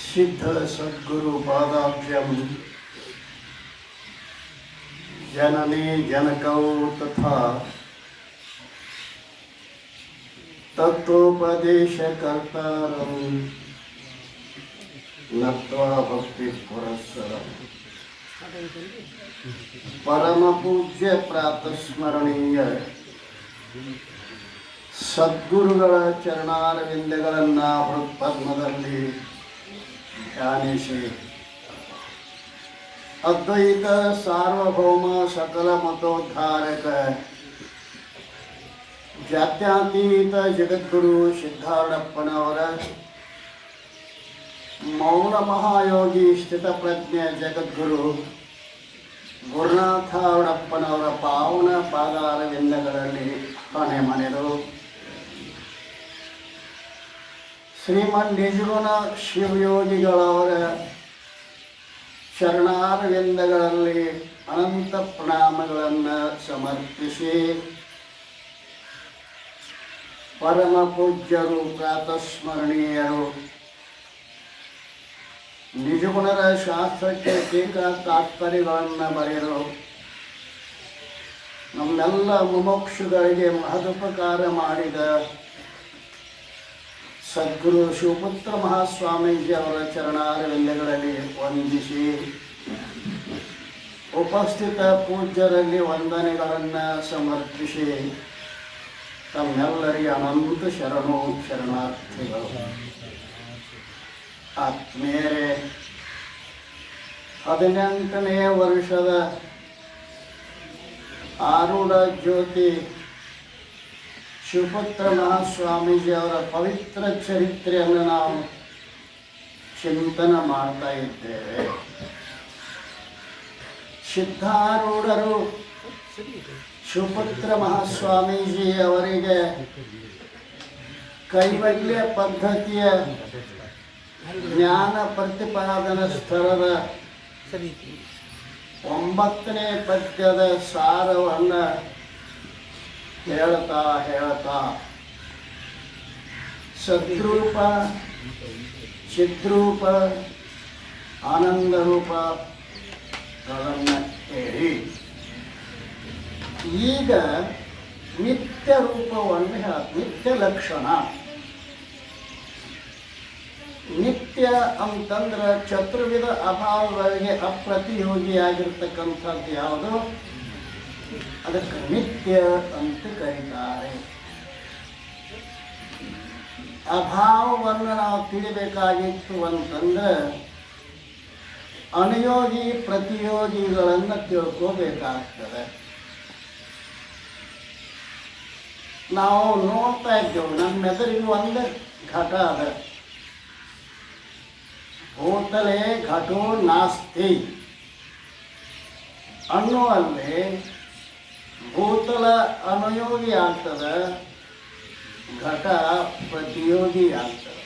ಸಿದ್ಧ ಸದ್ಗುರು ಪಾದಾಭ್ಯಂ ಜನನೇ ಜನಕೌ ತಥಾ ತತ್ವೋಪದೇಶಕರ್ತಾರಂ ನತ್ವಾ ಭಕ್ತಿ ಪುರಸ್ಸರಂ ಪರಮ ಪೂಜ್ಯ ಪ್ರಾತಸ್ಮರಣೀಯ ಸದ್ಗುರುಗಳ ಚರಣಾರವಿಂದಗಳನ್ನು ಹೃತ್ಪದ್ಮದಲ್ಲಿ ಧ್ಯಾನಿಸಿ ಅದ್ವೈತ ಸಾರ್ವಭೌಮ ಸಕಲ ಮತೋದ್ಧಾರಕ ಜಾತ್ಯತೀತ ಜಗದ್ಗುರು ಸಿದ್ಧಾರೂಢಪ್ಪನವರ ಮೌನ ಮಹಾಯೋಗಿ ಸ್ಥಿತಪ್ರಜ್ಞೆ ಜಗದ್ಗುರು ಗುರುನಾಥಾರೂಢಪ್ಪನವರ ಪಾವನ ಪಾದಾರವಿಂದಗಳಲ್ಲಿ ಹಣೆ ಮನೆದು ಶ್ರೀಮನ್ ನಿಜಗುಣ ಶಿವಯೋಗಿಗಳವರ ಶರಣಾರವಿಂದಗಳಲ್ಲಿ ಅನಂತ ಪ್ರಣಾಮಗಳನ್ನು ಸಮರ್ಪಿಸಿ ಪರಮ ಪೂಜ್ಯರು ಪ್ರಾತಸ್ಮರಣೀಯರು ನಿಜಗುಣರ ಶಾಸ್ತ್ರಕ್ಕೆ ಟೀಕಾ ತಾತ್ಪರ್ಯಗಳನ್ನು ಬರೆಯಲು ನಮ್ಮೆಲ್ಲ ಮುಮುಕ್ಷುಗಳಿಗೆ ಮಹದುಪಕಾರ ಮಾಡಿದ ಸದ್ಗುರು ಶಿವಪುತ್ರ ಮಹಾಸ್ವಾಮೀಜಿ ಅವರ ಚರಣಾರವಿಂದಗಳಲ್ಲಿ ವಂದಿಸಿ ಉಪಸ್ಥಿತ ಪೂಜ್ಯರಲ್ಲಿ ವಂದನೆಗಳನ್ನು ಸಮರ್ಪಿಸಿ ತಮ್ಮೆಲ್ಲರಿಗೆ ಅನಂತ ಶರಣಾರ್ಥಿಗಳು. ಆತ್ಮೀಯರೇ, 18ನೇ ವರ್ಷದ ಆರೂಢ ಜ್ಯೋತಿ ಶಿವಪುತ್ರ ಮಹಾಸ್ವಾಮೀಜಿ ಅವರ ಪವಿತ್ರ ಚರಿತ್ರೆಯನ್ನು ನಾವು ಚಿಂತನೆ ಮಾಡ್ತಾ ಇದ್ದೇವೆ. ಸಿದ್ಧಾರೂಢರು ಶಿವಪುತ್ರ ಮಹಾಸ್ವಾಮೀಜಿ ಅವರಿಗೆ ಕೈವಲ್ಯ ಪದ್ಧತಿಯ ಜ್ಞಾನ ಪ್ರತಿಪಾದನ ಸ್ಥಳದ 9ನೇ ಪದ್ಯದ ಸಾರವನ್ನು ಹೇಳ್ತಾ ಸದ್ರೂಪ, ಚಿದ್ರೂಪ, ಆನಂದರೂಪಗಳನ್ನು ಹೇಳಿ ಈಗ ನಿತ್ಯ ರೂಪವನ್ನು ನಿತ್ಯ ಲಕ್ಷಣ. ನಿತ್ಯ ಅಂತಂದ್ರೆ ಚತುರ್ವಿಧ ಅಭಾವಗಳಿಗೆ ಅಪ್ರತಿಯೋಗಿಯಾಗಿರ್ತಕ್ಕಂಥದ್ದು ಯಾವುದು, ಅದಕ್ಕೆ ನಿತ್ಯ ಅಂತ ಕರೀತಾರೆ. ಅಭಾವವನ್ನು ನಾವು ತಿಳಿಬೇಕಾಗಿತ್ತು ಅಂತಂದ್ರೆ ಅನುಯೋಗಿ ಪ್ರತಿಯೋಗಿಗಳನ್ನು ತಿಳ್ಕೋಬೇಕಾಗ್ತದೆ. ನಾವು ನೋಡ್ತಾ ಇದ್ದೇವೆ, ನಮ್ಮ ಎದುರಿಗೆ ಒಂದು ಘಟ ಅದ. ಭೂತಲೆ ಘಟೋ ನಾಸ್ತಿ ಅನ್ನುವಲ್ಲಿ ಭೂತಲ ಅನುಯೋಗಿ ಆಗ್ತದೆ, ಘಟ ಪ್ರತಿಯೋಗಿ ಆಗ್ತದೆ.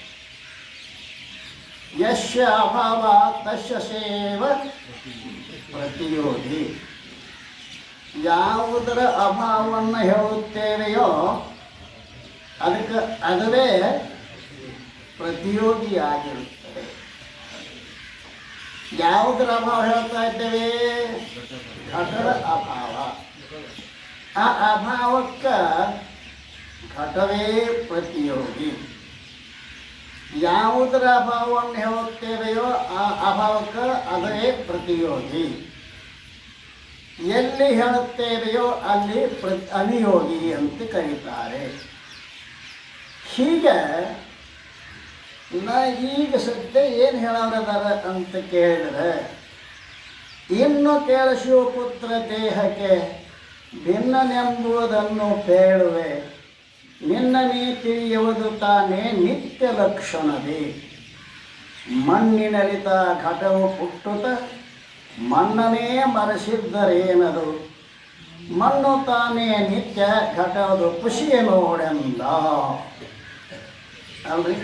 ಯಶ್ಯ ಅಭಾವ ತಸ್ಯ ಸೇವ ಪ್ರತಿಯೋಗಿ. ಯಾವುದರ ಅಭಾವವನ್ನು ಹೇಳುತ್ತೇವೆಯೋ ಅದಕ್ಕೆ ಅದುವೇ ಪ್ರತಿಯೋಗಿ ಆಗಿರುತ್ತದೆ. ಯಾವುದರ ಅಭಾವ ಹೇಳ್ತಾ ಇದ್ದೇವೆ, ಘಟದ ಅಭಾವ. ಆ ಅಭಾವಕ್ಕೆ ಘಟವೇ ಪ್ರತಿಯೋಗಿ. ಯಾವುದರ ಅಭಾವವನ್ನು ಹೇಳುತ್ತೇವೆಯೋ ಆ ಅಭಾವಕ್ಕೆ ಅದೇ ಪ್ರತಿಯೋಗಿ. ಎಲ್ಲಿ ಹೇಳುತ್ತೇವೆಯೋ ಅಲ್ಲಿ ಅನುಯೋಗಿ ಅಂತ ಕರೀತಾರೆ. ಹೀಗೆ ಈಗ ಸದ್ಯ ಏನು ಹೇಳೋರದಾರ ಅಂತ ಕೇಳಿದ್ರೆ, ಇನ್ನು ಕೇಳ ಶಿವಪುತ್ರ ದೇಹಕ್ಕೆ ಭಿನ್ನನೆಂಬುದನ್ನು ಹೇಳುವೆ, ನಿನ್ನ ನೀ ತಿಳಿಯುವುದು ತಾನೇ ನಿತ್ಯ ಲಕ್ಷಣವೇ. ಮಣ್ಣಿನಲಿತ ಘಟವು ಪುಟ್ಟುತ ಮಣ್ಣನೇ ಮರೆಸಿದ್ದರೇನದು, ಮಣ್ಣು ತಾನೇ ನಿತ್ಯ ಘಟದು ಖುಷಿಯ ನೋಡೆಂದ. ಅಲ್ರಿ,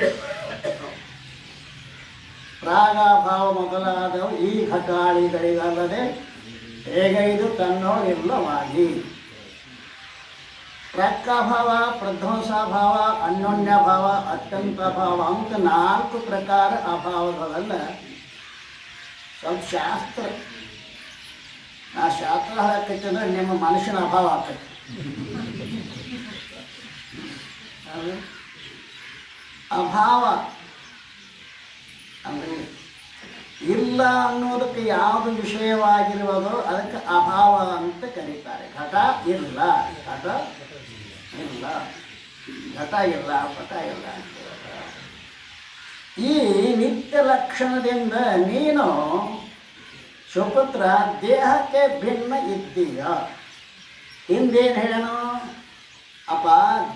ಪ್ರಾಗಾಭಾವ ಮೊದಲಾದವು ಈ ಘಟಾಳಿಗಳಿಗಲ್ಲದೆ ಹೇಗೈದು ತನ್ನೋರಿಲ್ಲವಾಗಿ. ಪ್ರಾಕ್ಕಾಭಾವ, ಪ್ರಧ್ವಂಸಾಭಾವ, ಅನ್ಯೋನ್ಯಭಾವ, ಅತ್ಯಂತಾಭಾವ ಅಂತ 4 ಪ್ರಕಾರ ಅಭಾವಗಳನ್ನು ಸ್ವಲ್ಪ ಶಾಸ್ತ್ರ ಶಾಸ್ತ್ರ ಹಾಕೈತೆ ಅಂದರೆ ನಿಮ್ಮ ಮನುಷ್ಯನ ಅಭಾವ ಆಗ್ತೈತಿ. ಅಭಾವ ಅಂದರೆ ಇಲ್ಲ ಅನ್ನೋದಕ್ಕೆ ಯಾವುದು ವಿಷಯವಾಗಿರುವುದೋ ಅದಕ್ಕೆ ಅಭಾವ ಅಂತ ಕರೀತಾರೆ. ಘಟ ಇಲ್ಲ, ಘಟ ಇಲ್ಲ, ಘಟ ಇಲ್ಲ, ಪಟ ಇಲ್ಲ ಅಂತ. ಈ ನಿತ್ಯ ಲಕ್ಷಣದಿಂದ ನೀನು ಸುಪುತ್ರ ದೇಹಕ್ಕೆ ಭಿನ್ನ ಇದ್ದೀಯ. ಹಿಂದೇನು ಹೇಳನು? ಅಪ್ಪ,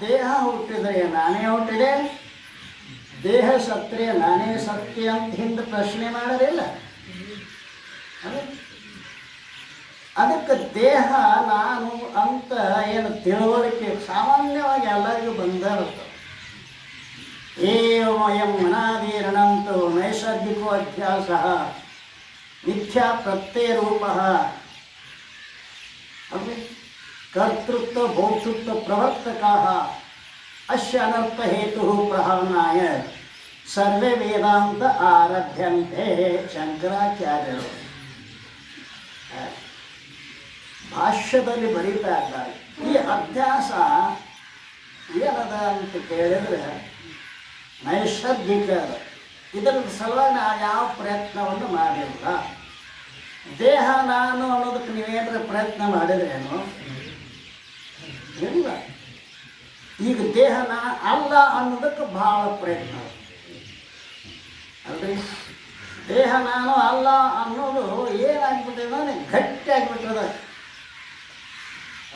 ದೇಹ ಹುಟ್ಟಿದರೆ ನಾನೇ ಹುಟ್ಟಿದೆ, ದೇಹ ಸತ್ರೆ ನಾನೇ ಸತ್ಯ ಅಂತ ಹಿಂದೆ ಪ್ರಶ್ನೆ ಮಾಡೋದಿಲ್ಲ. ಅದಕ್ಕೆ ದೇಹ ನಾನು ಅಂತ ಏನು ತಿಳುವಳಿಕೆ ಸಾಮಾನ್ಯವಾಗಿ ಎಲ್ಲರಿಗೂ ಬಂದಿರುತ್ತೆ. ಏವಯಂ ಅನಾದಿರಣಂತೋ ನೈಸರ್ಗಿಕೋ ಅಧ್ಯಾಸ ಮಿಥ್ಯಾ ಪ್ರತ್ಯಯರೂಪ ಕರ್ತೃತ್ವ ಭೋಕ್ತೃತ್ವ ಪ್ರವರ್ತಕಾ ಅಸ್ಯ ಅನರ್ಥ ಹೇತು ಪ್ರಹರಣಾಯ ಸರ್ವೇ ವೇದಾಂತ ಆರಭ್ಯಂತೆ. ಶಂಕರಾಚಾರ್ಯರು ಭಾಷ್ಯದಲ್ಲಿ ಬರೀತಾ ಇದ್ದಾರೆ. ಈ ಅಭ್ಯಾಸ ಏನದ ಅಂತ ಕೇಳಿದರೆ ನೈಸರ್ಗಿಕ. ಇದರ ಸಲುವಾಗಿ ನಾವು ಯಾವ ಪ್ರಯತ್ನವನ್ನು ಮಾಡಿಲ್ಲ. ದೇಹ ನಾನು ಅನ್ನೋದಕ್ಕೆ ನೀವೇನಾರ ಪ್ರಯತ್ನ ಮಾಡಿದ್ರೇನು? ಇಲ್ಲ. ಈಗ ದೇಹ ಅಲ್ಲ ಅನ್ನೋದಕ್ಕೆ ಭಾಳ ಪ್ರಯತ್ನ ಅಲ್ರಿ. ದೇಹ ನಾನು ಅಲ್ಲ ಅನ್ನೋದು ಏನಾಗ್ಬಿಟ್ಟಿದೆ ಅಂದರೆ ಗಟ್ಟಿ ಆಗಿಬಿಟ್ಟದ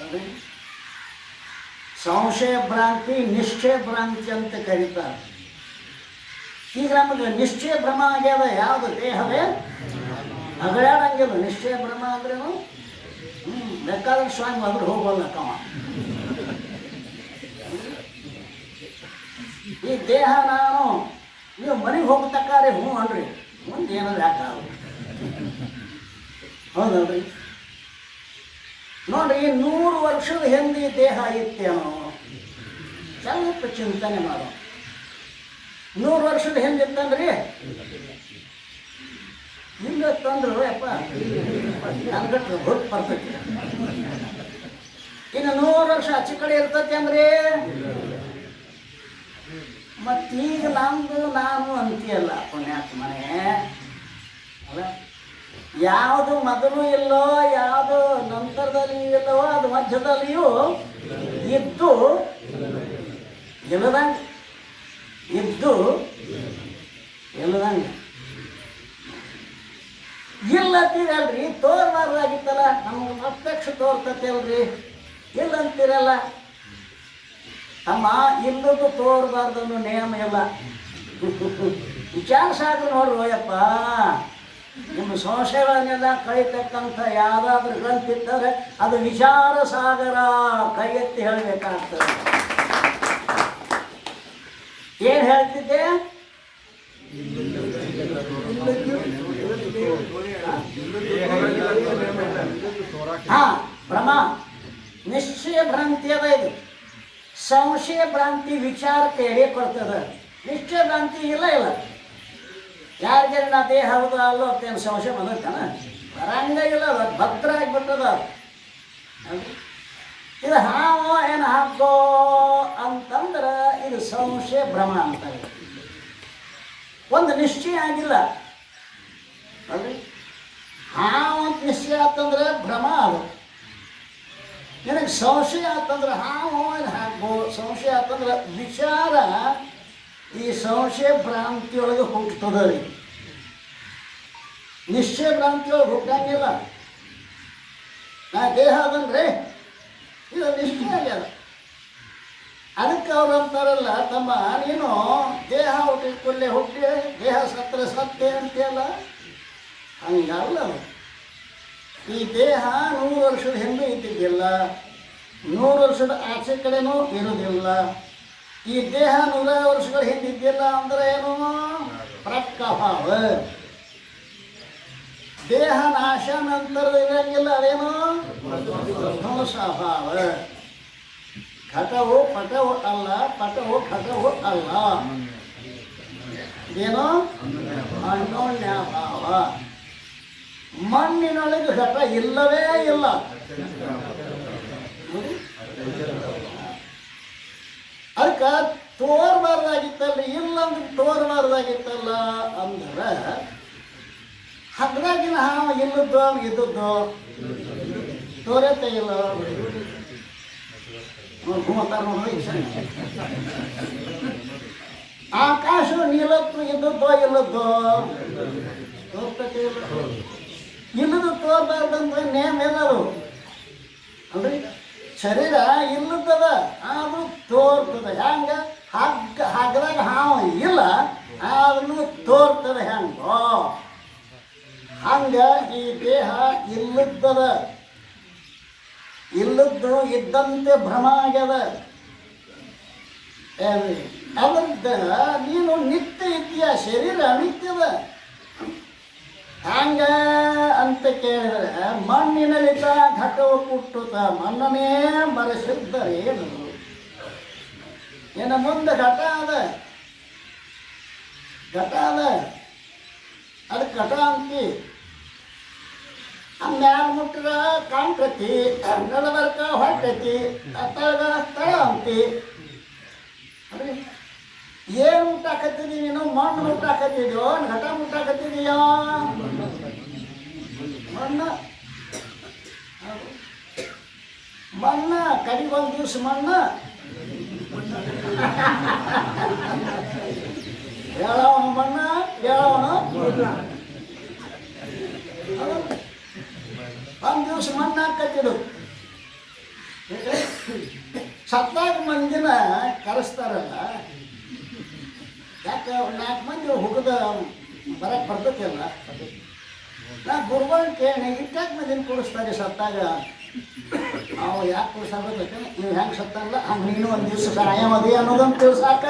ಅಲ್ರಿ. ಸಂಶಯ ಭ್ರಾಂತಿ, ನಿಶ್ಚಯ ಭ್ರಾಂತಿ ಅಂತ ಕರೀತಾರೆ. ಈಗ ನಮಗೆ ನಿಶ್ಚಯ ಭ್ರಮ ಆಗ್ಯದ. ಯಾವುದು? ದೇಹವೇ ಅಗಳ್ಯಾಡಂಗಿಲ್ಲ. ನಿಶ್ಚಯ ಭ್ರಮ ಅಂದ್ರೇನು? ಬೇಕಾದ್ರೆ ಸ್ವಾಮಿ ಅದ್ರ ಹೋಗೋಲ್ಲ ಕವ. ಈ ದೇಹ ನಾನು, ನೀವು ಮನೆಗೆ ಹೋಗ್ತಕ್ಕಾರೆ ಹ್ಞೂ ಅನ್ರಿ, ಮುಂದೆ ಏನಾದ್ರು ಯಾಕಾಗ ಹೌದಲ್ರಿ. ನೋಡ್ರಿ, 100 ವರ್ಷದ ಹಿಂದೆ ದೇಹ ಇತ್ತೇನೋ ಸ್ವಲ್ಪ ಚಿಂತನೆ ಮಾಡೋ. 100 ವರ್ಷದ ಹಿಂದೆ ಇತ್ತಂದ್ರಿ ಹಿಂಗೆ ತಂದ್ರು ಯಪ್ಪ ನನ್ಗಟ್ಟು ಹೊತ್ತು ಬರ್ತೈತಿ. ಇನ್ನು 100 ವರ್ಷ ಆಚೆ ಕಡೆ ಇರ್ತೈತಿ ಅಂದ್ರೆ ಮತ್ತೀಗ ನಮ್ದು ನಾನು ಅಂತೀಯಲ್ಲ ಪುಣ್ಯಾತ್ಮನೆ. ಅಲ್ಲ, ಯಾವುದು ಮೊದಲು ಇಲ್ಲೋ ಯಾವುದು ನಂತರದಲ್ಲಿ ಇಲ್ಲವೋ ಅದು ಮಧ್ಯದಲ್ಲಿಯೂ ಇದ್ದು ಇಲ್ಲದಂಗೆ, ಇದ್ದು ಇಲ್ಲದಂಗೆ. ಇಲ್ಲಂತೀರಲ್ರಿ, ತೋರ್ಬಾರ್ದಾಗಿತ್ತಲ್ಲ, ನಮ್ಗೆ ಪ್ರತ್ಯಕ್ಷ ತೋರ್ತತೆ ಅಲ್ರಿ. ಇಲ್ಲ ಅಂತೀರಲ್ಲ. ಅಮ್ಮ, ಇಲ್ಲದು ತೋರ್ಬಾರ್ದು ಅನ್ನೋ ನೇಮ ಇಲ್ಲ. ವಿಚಾರ ಸಾಗರ ನೋಡ್ರಿ ಯಪ್ಪ. ನಿಮ್ಮ ಸಂಶಯಗಳನ್ನೆಲ್ಲ ಕಳಿತಕ್ಕಂಥ ಯಾವುದಾದ್ರೂ ಗ್ರಂಥಿದ್ದರೆ ಅದು ವಿಚಾರ ಸಾಗರ. ಕೈ ಎತ್ತಿ ಹೇಳಬೇಕಾಗ್ತದೆ. ಏನು ಹೇಳ್ತಿದ್ದೆ? ಭ್ರಮ, ನಿಶ್ಚಯ ಭ್ರಾಂತಿ ಅದ. ಇದು ಸಂಶಯ ಭ್ರಾಂತಿ ವಿಚಾರಕ್ಕೆ ಎಡೆ ಕೊಡ್ತದೆ. ನಿಶ್ಚಯ ಭ್ರಾಂತಿ ಇಲ್ಲ. ಯಾರಿಗೆ ನಾ ದೇಹ ಹೌದು ಅಲ್ಲೋ ಅಂತೇನು ಸಂಶಯ ಬಂದೈತಾನ? ಬರಂಗ ಇಲ್ಲ. ಅದು ಭದ್ರ ಆಗಿಬಿಟ್ಟದ. ಇದು ಹಾವೋ ಏನು ಹಾಕೋ ಅಂತಂದ್ರೆ ಇದು ಸಂಶಯ ಭ್ರಮ ಅಂತಾರೆ. ಒಂದು ನಿಶ್ಚಯ ಆಗಿಲ್ಲ ಅಲ್ರಿ. ಹಾವು ಅಂತ ನಿಶ್ಚಯ ಆತಂದ್ರೆ ಭ್ರಮ. ಅದು ನಿನಗೆ ಸಂಶಯ ಆತಂದ್ರೆ ಹಾವು ಏನು ಹಾಕೋ, ಸಂಶಯ ಆತಂದ್ರೆ ವಿಚಾರ. ಈ ಸಂಶಯ ಭ್ರಾಂತಿಯೊಳಗೆ ಹುಟ್ಟುತ್ತದೆ ರೀ. ನಿಶ್ಚಯ ಭ್ರಾಂತಿಯೊಳಗೆ ಹುಟ್ಟಂಗಿಲ್ಲ. ನಾ ದೇಹ ಅದನ್ರಿ, ಇದು ನಿಶ್ಚಯ ಆಗ್ಯದ. ಅದಕ್ಕೆ ಅವ್ರು ಅಂತಾರಲ್ಲ, ತಮ್ಮ ನೀನು ದೇಹ ಹುಟ್ಟಿಕೊಳ್ಳೆ ಹುಟ್ಟಿ ದೇಹ ಸತ್ರ ಸತ್ಯ ಅಂತೆಯಲ್ಲ. ಹಂಗಲ್ಲ. ಈ ದೇಹ 100 ವರ್ಷದ ಹಿಂದೆ ಇದ್ದಿದ್ದಿಲ್ಲ, 100 ವರ್ಷದ ಆಚೆ ಕಡೆನೂ ಇರೋದಿಲ್ಲ. ಈ ದೇಹ 100 ವರ್ಷಗಳ ಹಿಂದೆ ಇದ್ದಿಲ್ಲ ಅಂದ್ರೆ ಏನು? ಪ್ರಕ್ಕಭಾವ. ದೇಹ ನಾಶ ನಂತರ ಇರಂಗಿಲ್ಲ, ಅದೇನು? ಧ್ವಂಸಾಭಾವ. ಘಟವು ಪಟವು ಅಲ್ಲ, ಪಟವು ಘಟವು ಅಲ್ಲ. ಏನು ಅನ್ಯೋನ್ಯ ಭಾವ. ಮಣ್ಣಿನೊಳಗೆ ಘಟ ಇಲ್ಲವೇ ಇಲ್ಲ. ಅದಕ್ಕೆ ತೋರ್ಬಾರ್ದಾಗಿತ್ತಲ್ಲ, ಇಲ್ಲಂದ್ರೆ ತೋರ್ಬಾರ್ದಾಗಿತ್ತಲ್ಲ ಅಂದ್ರೆ ಹದ್ರಾಗಿನ ಹಾವ ಇಲ್ಲದ್ದು ಇದ್ದದ್ದು ತೋರತ್ತೆ ಇಲ್ಲ. ಆಕಾಶ ನೀಲತ್ತು ಇದ್ದದ್ದೋ ಇಲ್ಲದ್ದೋ ತೋರ್ತತೆ ಇಲ್ಲ. ಇಲ್ಲದು ತೋರ್ಬಾರ್ದಂದ್ರೆ ನೇಮ್ ಏನದು ಅಂದ್ರೆ ಶರೀರ ಇಲ್ಲದದ ಆದ್ರೂ ತೋರ್ತದ. ಹೆಂಗ ಹಗ್ಗದಾಗ ಹಾವ ಇಲ್ಲ ಆದ್ರೂ ತೋರ್ತದ. ಹೆಂಗೋ ಹಂಗ ಈ ದೇಹ ಇಲ್ಲದ್ದದ, ಇಲ್ಲದ್ದು ಇದ್ದಂತೆ ಭ್ರಮ ಆಗ್ಯದ. ಅದ್ರದ್ದ ನೀನು ನಿತ್ಯ ಇದೆಯ, ಶರೀರ ಅನಿತ್ಯದ. ಹಂಗ ಅಂತ ಕೇಳಿದರೆ ಮಣ್ಣಿನಲ್ಲಿದ್ದ ಘಟವು ಹುಟ್ಟುತ್ತ ಮಣ್ಣನೇ ಮರೆಸಿದ್ದರೇನು. ಇನ್ನು ಮುಂದೆ ಘಟ ಅದ, ಘಟ ಅದ, ಅದಕ್ಕೆ ಘಟ ಅಂತಿ. ಮ್ಯಾಲ ಮುಟ್ರ ಕಾಣ್ತತಿ, ನಡಬರ್ಕ ಹೊಟ್ಟತಿ, ತಳಗ ತಳ ಅಂತಿ. ಅದ್ರಿ ಏನು ಮುಟ್ಟಾಕತ್ತಿದೀವಿ ನೀನು? ಮಣ್ಣು ಮುಟ್ಟಾಕತ್ತಿದ್ಯೋ, ಘಟ ಮುಟ್ಟಾಕತ್ತಿದೀಯೋ? ಮಣ್ಣು ಮಣ್ಣ ಕಡಿಗೊಂದು ದಿವ್ಸ ಮಣ್ಣು ಹೇಳವನು ಮಣ್ಣ, ಹೇಳವನು ಒಂದು ದಿವ್ಸ ಮಣ್ಣು ಹಾಕತ್ತಿಡು. ಸತ್ತಾಗ ಮಂದಿನ ಕರೆಸ್ತಾರಲ್ಲ, ಯಾಕೆ 4 ಮಂದಿ ಹುಡುಗ ಬರಕ್ಕೆ ಬರ್ತೈತಿಲ್ಲ. ನಾ ಗುರುಗಳು ಕೇಳಿ ಇಟ್ಟಾಕ ಮಂದಿನ ಕೂಡಿಸ್ತಾರೆ ಸತ್ತಾಗ. ಅವು ಯಾಕೆ ಕೂಡಿಸ್ಬೇಕು? ನೀವು ಹೆಂಗೆ ಸತ್ತಲ್ಲ ಹಂಗೆ ನೀನು ಒಂದು ದಿವ್ಸ ಸಾಯಮದಿ ಅನ್ನೋದನ್ನು ತಿಳ್ಸಾಕ.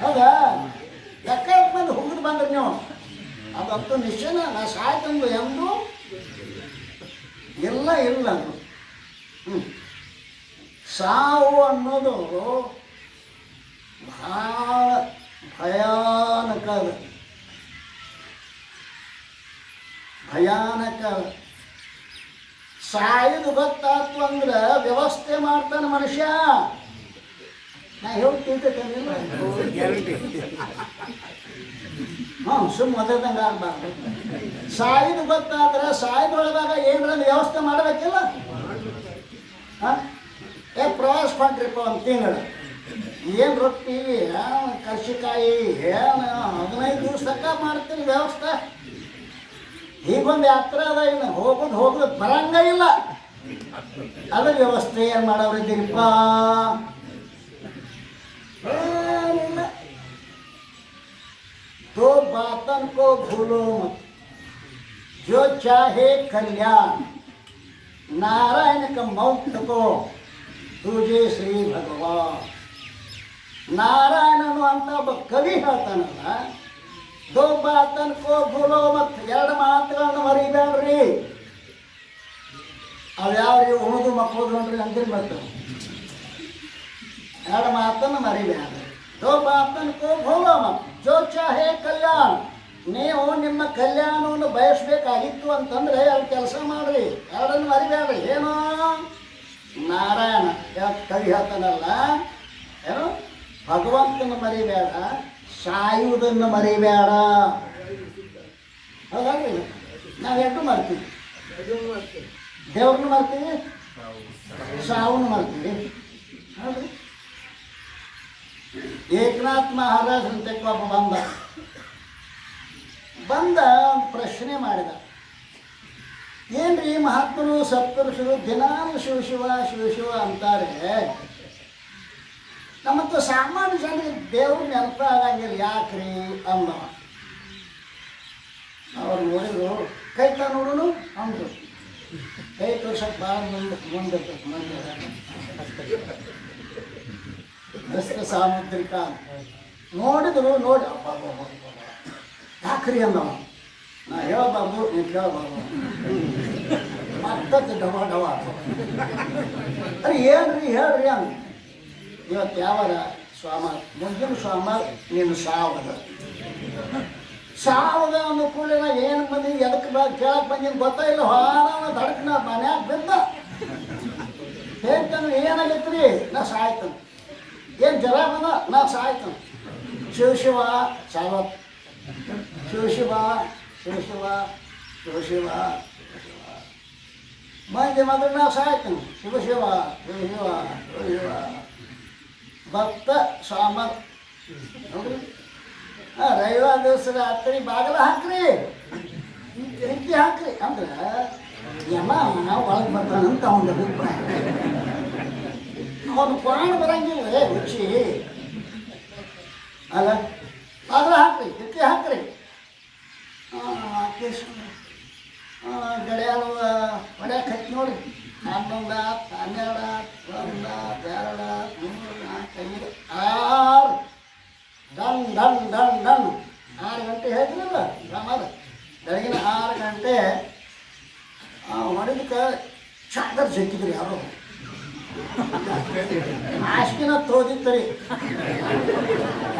ಹೌದಾ? ಯಾಕೆ ಮಂದಿ ಹುಡುಗರು ಬಂದ್ರಿ ನೀವು? ಅದಂತೂ ನಿಶ್ಚಯನ ನಾ ಸಾಯ್ತಂದು ಎಂದು ಎಲ್ಲ ಇಲ್ಲ. ಸಾವು ಅನ್ನೋದು ಭಾಳ ಭಯಾನಕ ಅದ, ಭಯಾನಕ. ಸಾಯೋದು ಗೊತ್ತಾಯ್ತು ಅಂದ್ರೆ ವ್ಯವಸ್ಥೆ ಮಾಡ್ತಾನೆ ಮನುಷ್ಯ. ನಾ ಹೇಳ್ತಿದ್ದೇನೆ ಸುಮ್ಮ ಮೊದಲಂಗೆ ಆಗ್ಬಾರ್ದು. ಸಾಯೋದು ಗೊತ್ತಾದ್ರೆ ಸಾಯೋದ್ರೊಳಗಾಗ ಏನಾರ ವ್ಯವಸ್ಥೆ ಮಾಡಬೇಕಿಲ್ಲ. ಪ್ರವಾಸ ಹೊಂಟ್ರಿಪ್ಪ ಒಂದು ತಿಂಗಳು, ಏನು ರೊಟ್ಟಿ, ಕರ್ಸಿಕಾಯಿ, ಏನು 15 ದಿವಸ ತನಕ ಮಾಡ್ತೀನಿ ವ್ಯವಸ್ಥೆ. ಹೀಗೊಂದು ಯಾತ್ರೆ ಅದ, ಇನ್ನು ಹೋಗೋದು ಬರಂಗ ಇಲ್ಲ. ಅದ್ರ ವ್ಯವಸ್ಥೆ ಏನು ಮಾಡೋರಿದ್ದೀರಿಪ್ಪ? ಏನಿಲ್ಲ. तो बातन को भूलो मत, जो चाहे कल्याण, नारायण का मौत को तुझे ಶ್ರೀ ಭಗವಾನ್. ನಾರಾಯಣನು ಅಂತ ಒಬ್ಬ ಕವಿ ಹೇಳ್ತಾನಲ್ಲ, ದೋ ಬಾತನ್ ಕೋ ಭೂಲೋ ಮತ್, 2 ಮಾತುಗಳನ್ನು ಮರಿಬೇಡ್ರಿ. ಅವ್ಯಾವ್ರಿ ಉಣಿದು ಮಕ್ಕಳು ನೋಡ್ರಿ ಅಂತೀನಿ. ಮತ್ತು 2 ಮಾತನ್ನು ಮರಿಬೇಡ್ರಿ. ದೋ ಬಾತನ್ ಕೋ ಭೂಲೋ ಮತ್, ಜೋ ಚಾಹೆ ಕಲ್ಯಾಣ. ನೀವು ನಿಮ್ಮ ಕಲ್ಯಾಣವನ್ನು ಬಯಸಬೇಕಾಗಿತ್ತು ಅಂತಂದ್ರೆ 2 ಕೆಲಸ ಮಾಡ್ರಿ, 2 ಮರಿಬೇಡ್ರಿ. ಏನೋ ನಾರಾಯಣ ಕವಿ ಹೇಳ್ತಾನಲ್ಲ, ಏನು ಭಗವಂತನ ಮರಿಬೇಡ, ಸಾಯುವುದನ್ನು ಮರಿಬೇಡ. ಹೌದಲ್ರಿ? ನಾವು 2 ಮಾಡ್ತೀವಿ. ದೇವ್ರನ್ನ ಮಾಡ್ತೀವಿ, ಸಾವನ್ನು ಮಾಡ್ತೀವಿ. ಹೌದ್ರಿ? ಏಕನಾಥ್ ಮಹಾರಾಜ್ ಅಂತ ಒಬ್ಬ ಬಂದ ಒಂದು ಪ್ರಶ್ನೆ ಮಾಡಿದ. ಏನ್ರಿ ಮಹಾತ್ಮರು ಸತ್ಪುರುಷರು ದಿನಾಲು ಶಿವ ಶಿವ ಅಂತಾರೆ, ನಮ್ಮಂತ ಸಾಮಾನ್ಯ ಜನರಿಗೆ ದೇವ್ರ ನೆನಪ ಆಗಂಗಿಲ್ಲ ಯಾಕ್ರಿ ಅಂದ. ಅವ್ರು ನೋಡಿದ್ರು, ಕೈ ತಾ ನೋಡೋನು ಅಂದರು. ಕೈ ತೋರ್ಸಕ್ಕೆ ಭಾಳ ಮುಂದಿರ್ತದೆ ದಸ್ತ ಸಾಮುದ್ರಿಕ ನೋಡಿದ್ರು. ನೋಡಿ ಯಾಕ್ರಿ ಅಂದವ. ನಾ ಹೇಳಬಾರ್ದು, ನೀನು ಕೇಳಬಾರ್ದು. ಅಂತದ್ದು ಡವ ಡವ ಅರೆ ಏನ್ರಿ ಹೇಳ್ರಿ ಹಂಗೆ ಇವತ್ತು ಯಾವಾರ ಸ್ವಾಮ ಮುಂದಿನ ಸ್ವಾಮ ನೀನು ಸಾವದ ಸಾವದ ಅಂದ ಕೂಡಲೇ ನಾ ಏನು ಬಂದಿ ಎದಕ್ಕೆ ಕೇಳಕ್ಕೆ ಬಂದಿನ ಗೊತ್ತಾಯಿಲ್ಲ ಹಾನ ದಡಕ್ಕೆ ನಾ ಮನ್ಯಾಗ ಬಿದ್ದ ಹೇಳ್ತಾನೆ ಏನಾಗೈತೆ ರೀ ನಾ ಸಾಯ್ತಾನೆ ಏನು ಜರ ಬಂದ ನಾ ಸಾಯ್ತಾನೆ ಶಿವ ಸಾವತ್ ಶಿವ ಮಂದಿ ಮಗ ನಾ ಸಾಯ್ತಾನೆ ಶಿವ ಭಕ್ತ ಸಾಮರ್ ನೋಡ್ರಿ ರವಿವಾರ ದಿವಸ ರಾತ್ರಿ ಬಾಗಿಲ ಹಾಕ್ರಿ ಹೆಂಡತಿ ಹಾಕ್ರಿ ಅಂದ್ರೆ ಯಮ ನಾವು ಒಳಗೆ ಬರ್ತಾನಂತ ಅವನ ಅಭಿಪ್ರಾಯ ಅವನು ಪ್ರಾಣ ಬರಂಗಿಲ್ಲ ರುಚಿ ಅಲ್ಲ ಬಾಗಿಲ ಹಾಕ್ರಿ ಹೆಂಡತಿ ಹಾಕ್ರಿ ಗಡಿಯಾರ ಹೊಡ್ಯಾಕೆ ಹಚ್ಚಿ ನೋಡ್ರಿ 11 12 1 2 3 4 5 6 ಡನ್ 6 ಗಂಟೆ ಹೇಳಿದ್ರಲ್ಲ ರಾಮದ ಬೆಳಗಿನ 6 ಗಂಟೆ ಹೊಡೆದಕ್ಕೆ ಚಾದರ್ ಜಗ್ಗಿದ್ರಿ ಯಾರು ಆಸ್ಕಿನ ತೋದಿತ್ತರಿ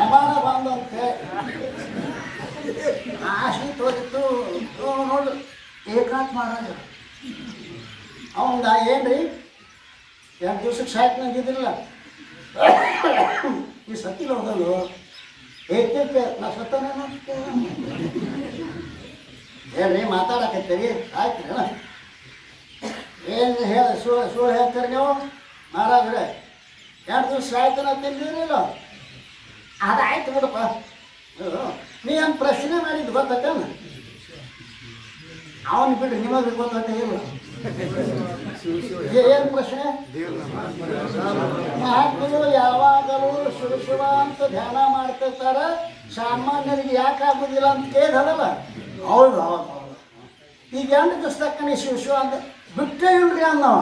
ಯಮಾನ ಬಂದಂತೆ ಆಸ್ಕಿ ತೋದಿತ್ತು ನೋಡ್ರಿ ಏಕಾತ್ ಮಹಾರಾಜ ಅವಂದ ಏನ್ರಿ 2 ದಿವ್ಸಕ್ಕೆ ಸಾಯ್ತು ನಂಗಿದ್ದಿಲ್ಲ ಈ ಸತ್ತಿಲ್ಲ ಹೋದಲು ಏಕೆ ನಾ ಸತ್ತನೇನು ಹೇಳ್ರಿ ಮಾತಾಡಕತ್ತೀರಿ ಆಯ್ತು ರೀ ಏನು ಸುಳ್ಳು ಹೇಳ್ತೀರಿ ನೀವು ಮಹಾರಾಜ್ರೆ 2 ದಿವ್ಸ ಸಾಯ್ತಾನ ತಿಂದಿರಲಿಲ್ಲ ಅದಾಯ್ತು ಬಿಡಪ್ಪ ನೀ ಏನು ಪ್ರಶ್ನೆ ಮಾಡಿದ್ದು ಗೊತ್ತೇನು ಅವನು ಬಿಡ್ರಿ ನಿಮಗೆ ಗೊತ್ತೇ ಇಲ್ಲ ಏನು ಪ್ರಶ್ನೆ ಮಹಾತ್ಮರು ಯಾವಾಗಲೂ ಶಿವ ಅಂತ ಧ್ಯಾನ ಮಾಡ್ತಿರ್ತಾರೆ ಸಾಮಾನ್ಯರಿಗೆ ಯಾಕೆ ಆಗೋದಿಲ್ಲ ಅಂತ ಕೇಳಿದಲ್ಲ ಹೌದು ಈಗ 2 ದಿವಸ ತಕ್ಕ ನೀ ಶಿವ ಅಂತ ಬಿಟ್ಟೇ ಇಲ್ರಿ ಅನ್ನೋ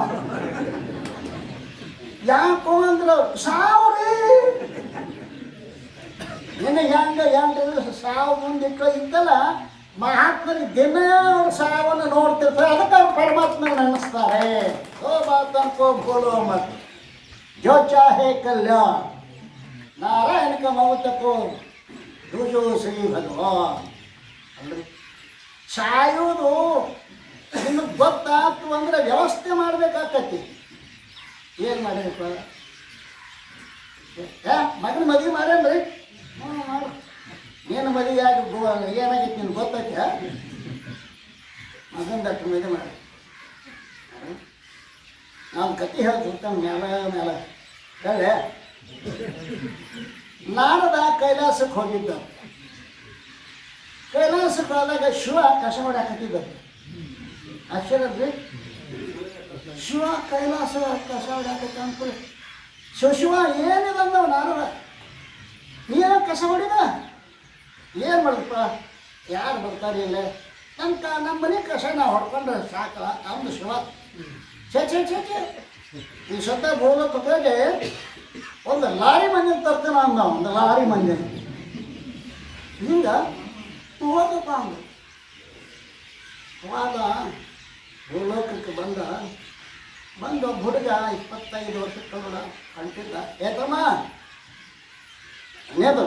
ಯಾಕೋ ಅಂದ್ರೆ ಸಾವ್ರಿ ನಿನಗೆ ಹೆಂಗೆ 2 ದಿವಸ ಸಾವು ಮುಂದಿಟ್ಟು ಇದ್ದಲ್ಲ ಮಹಾತ್ಮರಿಗೆ ದಿನ ಸಾವನ್ನು ನೋಡ್ತಿರ್ತಾರೆ ಅದಕ್ಕೆ ಅವ್ರು ಪರಮಾತ್ಮ ನೆನೆಸ್ತಾರೆ ಓ ಬಾತನ್ಕೋ ಬೋಲೋ ಮತ್ ಜೋ ಚಾಹೆ ಕಲ್ಯಾಣ ನಾರಾಯಣ ಕ ಮಮತಕೋ ದುಜೋ ಶ್ರೀ ಭಗವಾನ್ ಅಲ್ರಿ ಸಾಯೋದು ನಿಮಗೆ ಗೊತ್ತಾಯ್ತು ಅಂದ್ರೆ ವ್ಯವಸ್ಥೆ ಮಾಡ್ಬೇಕಾಕತಿ ಏನು ಮಾಡಿರಪ್ಪ ಮಗನ ಮದುವೆ ಮಾಡ್ಯಾನ್ರಿ ಮಾಡು ಏನು ಮದುವೆ ಆಗಿ ಏನಾಗಿತ್ತು ನಿನ್ಗೆ ಗೊತ್ತೈತೆ ಮಗನ ಡಾಕ್ಟ್ರ್ ಮದುವೆ ಮಾಡಿ ನಾನು ಕತೆ ಹೇಳ್ತಿರ್ತಾನೆ ಮೇಲೆ ಹೇಳೆ ನಾರದ ಕೈಲಾಸಕ್ಕೆ ಹೋಗಿದ್ದ ಕೈಲಾಸಕ್ಕೆ ಹೋದಾಗ ಶಿವ ಕಸ ಹೊಡ್ಯಾಕತ್ತಿದ್ದ ಅಕ್ಷರದ್ರಿ ಶಿವ ಕೈಲಾಸ ಕಸ ಹೊಡ್ಯಾಕತ್ತ ಅಂದ್ಕೊಳ್ಳಿ ಶಿವ ಏನಿದೆ ಅಂದವ ನಾರದ ನೀನ ಕಸ ಹೊಡಿದ ಏನು ಮಾಡಪ್ಪ ಯಾರು ಬರ್ತಾರೆ ಇಲ್ಲ ನಮ್ಮ ಮನೆ ಕಸ ನಾವು ಹೊಡ್ಕೊಂಡ್ರೆ ಸಾಕಲ್ಲ ಅವ್ನು ಶಿವ ಛೇ ಈ ಸತ ಬೋಲಕ್ಕೆ ಒಂದು ಲಾರಿ ಮಂದಿ ತರ್ತಾನ ಅಂದ ಒಂದು ಲಾರಿ ಮಂದಿ ಹಿಂಗೆ ಹೋಗಪ್ಪ ಅಂದ ಹೋದ ಭೂಲೋಕಕ್ಕೆ ಬಂದು ಒಬ್ಬ ಹುಡುಗ 25 ವರ್ಷಕ್ಕೆ ಹುಡುಗ ಕಂಟಿದ್ದ ಏತಮ್ಮ ನೇದು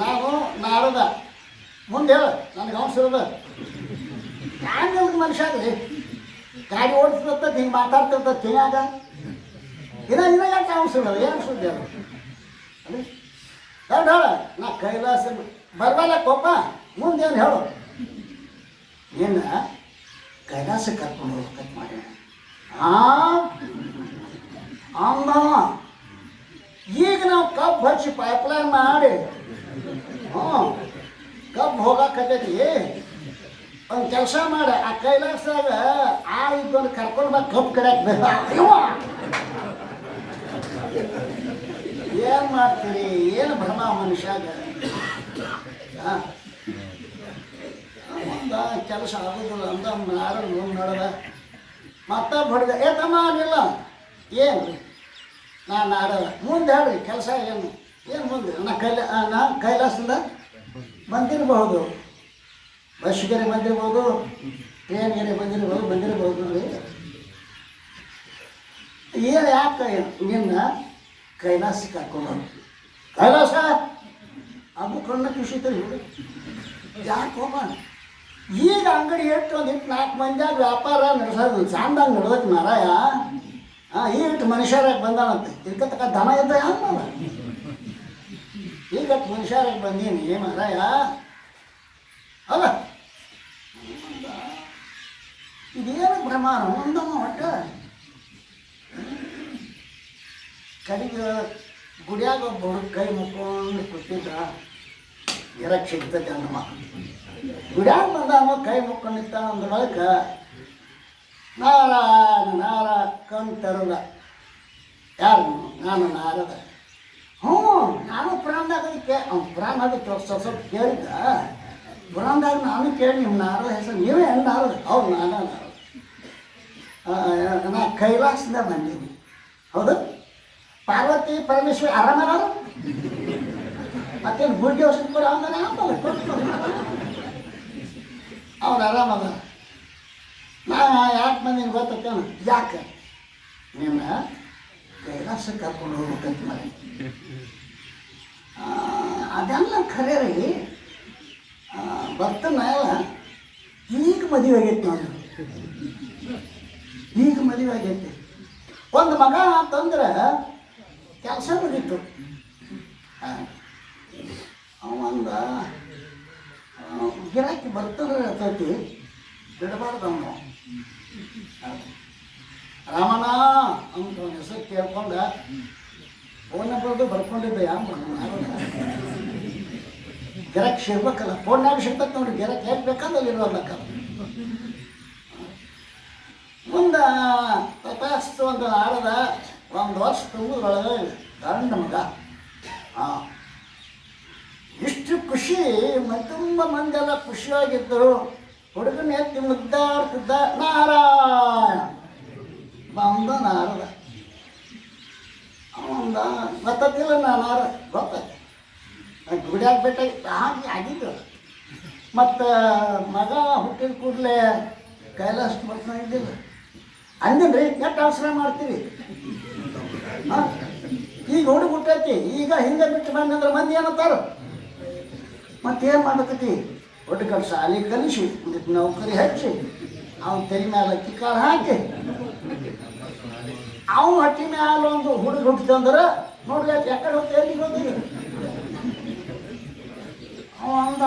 ನಾನು ನಾರದ ಮುಂದೆ ಹೇಳ ನನಗೆ ಅವಸರದ ಹ್ಯಾಂಗೆ ಮನುಷ್ಯ ಆಗ್ರಿ ಗಾಡಿ ಓಡಿಸ್ತಿರ್ತದೆ ಹಿಂಗೆ ಮಾತಾಡ್ತಿರ್ತದೆ ಹಿಂಗಾಗ ಇನ್ನ ಯಾಕೆ ಅವಸರದ ಏನು ಸುದ್ದಿ ಅದು ಹೇಳ ನಾ ಕೈಲಾಸ ಬರಬಲ್ಲ ಕೋಪ ಮುಂದೇನು ಹೇಳು ನಿನ್ನ ಕೈಲಾಸ ಕರ್ಕೊಂಡು ಹೋಗ್ಬೇಕು ಮಾಡಿ ಅಂದವ ಈಗ ನಾವು ಕಬ್ಬು ಹಚ್ಚಿ ಪೈಪ್ಲೈನ್ ಮಾಡಿ ಕಬ್ಬು ಹೋಗಕ್ಕೈತಿ ಒಂದು ಕೆಲಸ ಮಾಡಿ ಆ ಕೈಲಾಸಾಗ ಇದ್ದೊಂದು ಕರ್ಕೊಂಡು ಬಾ ಕಬ್ಬು ಕಡೆಯಕ್ಕೆ ಬೇಕು ಏನು ಮಾಡ್ತೀರಿ ಏನು ಭ್ರಮ ಮನುಷ್ಯಾಗ ಒಂದು ಕೆಲಸ ಆಗೋದಿಲ್ಲ ಅಂತ ಯಾರು ಮುಂದೆ ನೋಡದ ಮತ್ತೊಬ್ಬ ಹುಡುಗ ತಮ್ಮ ಅನಿಲ್ಲ ಏನು ನಾನು ಆಡೋಲ್ಲ ಮುಂದೆ ಹೇಳ್ರಿ ಕೆಲಸ ಏನು ಮುಂದೆ ನಾ ಕೈಲಾಸದಿಂದ ಬಂದಿರಬಹುದು ಬಸ್ಸಿಗೆ ಬಂದಿರ್ಬೋದು ಏನಿಗೆ ಬಂದಿರಬಹುದು ರೀ. ಏನು ಯಾಕೆ ನಿನ್ನ ಕೈಲಾಸಕ್ಕೆ ಹಾಕೊಂಡು ಕೈಲಾಸ ಅದು ಕಣ್ಣ ಖುಷಿತರಿ ಯಾಕೆ ಹೋಗ ಈಗ ಅಂಗಡಿ ಇಟ್ಟು ಒಂದು 4 ಮಂದಿಯಾಗ ವ್ಯಾಪಾರ ನಡೆಸೋದು ಚಂದಾಗ ನಡೆದಕ್ಕೆ ಮಾರಾಯ. ಈಗಿಟ್ಟು ಮನುಷ್ಯರಾಗಿ ಬಂದಾನಂತೆ ಇದಕ್ಕೆ ದನ ಇದ್ದ ಯಾವ ಈಗ ಮನುಷ್ಯರಾಗಿ ಬಂದೀನಿ ಮಾರಾಯ ಅಲ್ಲ. ಇದೇನು ಪ್ರಮಾಣ ಒಂದಮ್ಮ ಒಟ್ಟು ಕಡೆಗೆ ಗುಡಿಯಾಗ ಒಬ್ಬ ಹುಡುಗ ಕೈ ಮುಕ್ಕೊಂಡು ಕೂತಿದ್ದ ಇರಕ್ಕೆ ಸಿಗ್ತದೆ ನಮ್ಮ ಗುಡಿಯಾಗ ಬಂದಾನು ಕೈ ಮುಕ್ಕೊಂಡು ನಿಂತ ಅಂದ ಬಳಿಕ ನಾರ ಕಣ್ ತರಲ್ಲ ಯಾರು ನಾನು ನಾರದ ನಾನು ಪುರಾಣದಾಗ ಪುರಾಣ ಅದಕ್ಕೆ ಸ್ವಲ್ಪ ಕೇಳಿದ್ದ. ಪುರಾಣದಾಗ ನಾನು ಕೇಳಿ ನಿಮ್ಮ ನಾರದ ಹೆಸರು ನೀವೇ ಹೆಣ್ಣು ನಾರದ ಹೌದು ನಾರದ ನಾ ಕೈಲಾಸದಿಂದ ಬಂದೀನಿ ಹೌದು. ಪಾರ್ವತಿ ಪರಮೇಶ್ವರಿ ಆರಾಮದ ಮತ್ತೇನು ಗುಡ್ಗೆ ಔಷಧ ಕೂಡ ಅವನ ಅವ್ರು ಆರಾಮದ. ನಾ ಯಾಕೆ ಬಂದೀನಿ ಗೊತ್ತೇನು ಯಾಕೆ ನಿನ್ನ ಕೈಲಾಸಕ್ಕೆ ಕರ್ಕೊಂಡು ಹೋಗ್ಬೇಕಂತ ಮಾಡಿ ಅದೆಲ್ಲ ಖರೆ ರೀ. ಬರ್ತಾನ ಈಗ ಮದುವೆ ಆಗೈತಿ ನಾನು ಈಗ ಮದುವೆ ಆಗೈತಿ. ಒಂದು ಮಗ ಅಂತಂದ್ರೆ ಕೆಲಸ ಮುಗೀತು. ಅವಂದ ಗಿರಾಕಿ ಬರ್ತಾನೆ ಇರ್ತೈತಿ ಬಿಡಬಾರ್ದು ಅವನು ರಾಮಣ್ಣ ಅಂತ ಹೆಸರು ಕೇಳ್ಕೊಂಡ ಫೋನ್ ನಂಬರ್ದು ಬರ್ಕೊಂಡಿದ್ದೆ ಯಾವ ಗಿರಾಕಿ ಸಿಗ್ಬೇಕಲ್ಲ ಫೋನ್ನಾಗ ಸಿಗ್ತೈತೆ ನೋಡಿ ಗಿರಾಕಿ ಹೇಗೆ ಬೇಕಾದ್ರೆ ಇರೋಲ್ಲಕ್ಕ. ಮುಂದೆ ತಪಾಸ್ತು ಒಂದು ಆಡದ 1 ವರ್ಷ ತುಂಬದ್ರೊಳಗೆ ಗಂಡ ಮಗ. ಇಷ್ಟು ಖುಷಿ ತುಂಬ ಮಂದೆಲ್ಲ ಖುಷಿಯಾಗಿದ್ದರು. ಹುಡುಗನ ಎತ್ತಿ ಮುದ್ದಾಡ್ತಿದ್ದ ನಾರಾಯಣ ಬಂದ ನಾರದ ಅವಂದ ಗೊತ್ತಿಲ್ಲ ನಾರ ಗೊತ್ತೈತೆ ಗುಡಿಯಾಗ ಬೆಟ್ಟ ಹಾಗೆ ಆಗಿದ್ದು. ಮತ್ತು ಮಗ ಹುಟ್ಟಿದ ಕೂಡಲೇ ಕೈಲಾಸ ಬರ್ತಾ ಇದ್ದಿಲ್ಲ ಅಂದಿನ ರೀ ಕೆಟ್ಟ ಅವಸರ ಮಾಡ್ತೀವಿ. ಈಗ ಹುಡುಗ ಹುಟ್ಟೈತಿ ಈಗ ಹಿಂಗೆ ಬಿಟ್ಟು ಬಂದಂದ್ರೆ ಮಂದಿ ಏನಂತಾರ ಮತ್ತೇನು ಮಾಡ್ಬೇಕೈತಿ ಹುಡುಗ ಶಾಲೆ ಕಲಿಸಿ ಒಂದಿಟ್ಟು ನೌಕರಿ ಹಚ್ಚಿ ಅವ್ನ ತಲೆ ಮೇಲೆ ಅಕ್ಕಿ ಕಾಳು ಹಾಕಿ ಅವನು ಹೊಟ್ಟಿ ಮ್ಯಾಲ ಒಂದು ಹುಡುಗ ಹುಟ್ಟಿದಂದ್ರೆ ನೋಡ್ರಿ ಯಾಕಡೆ ಹೋಗ್ತಾ ಎಲ್ಲಿಗೆ ಹೋಗ್ತೀವಿ ಅವ ಅಂದ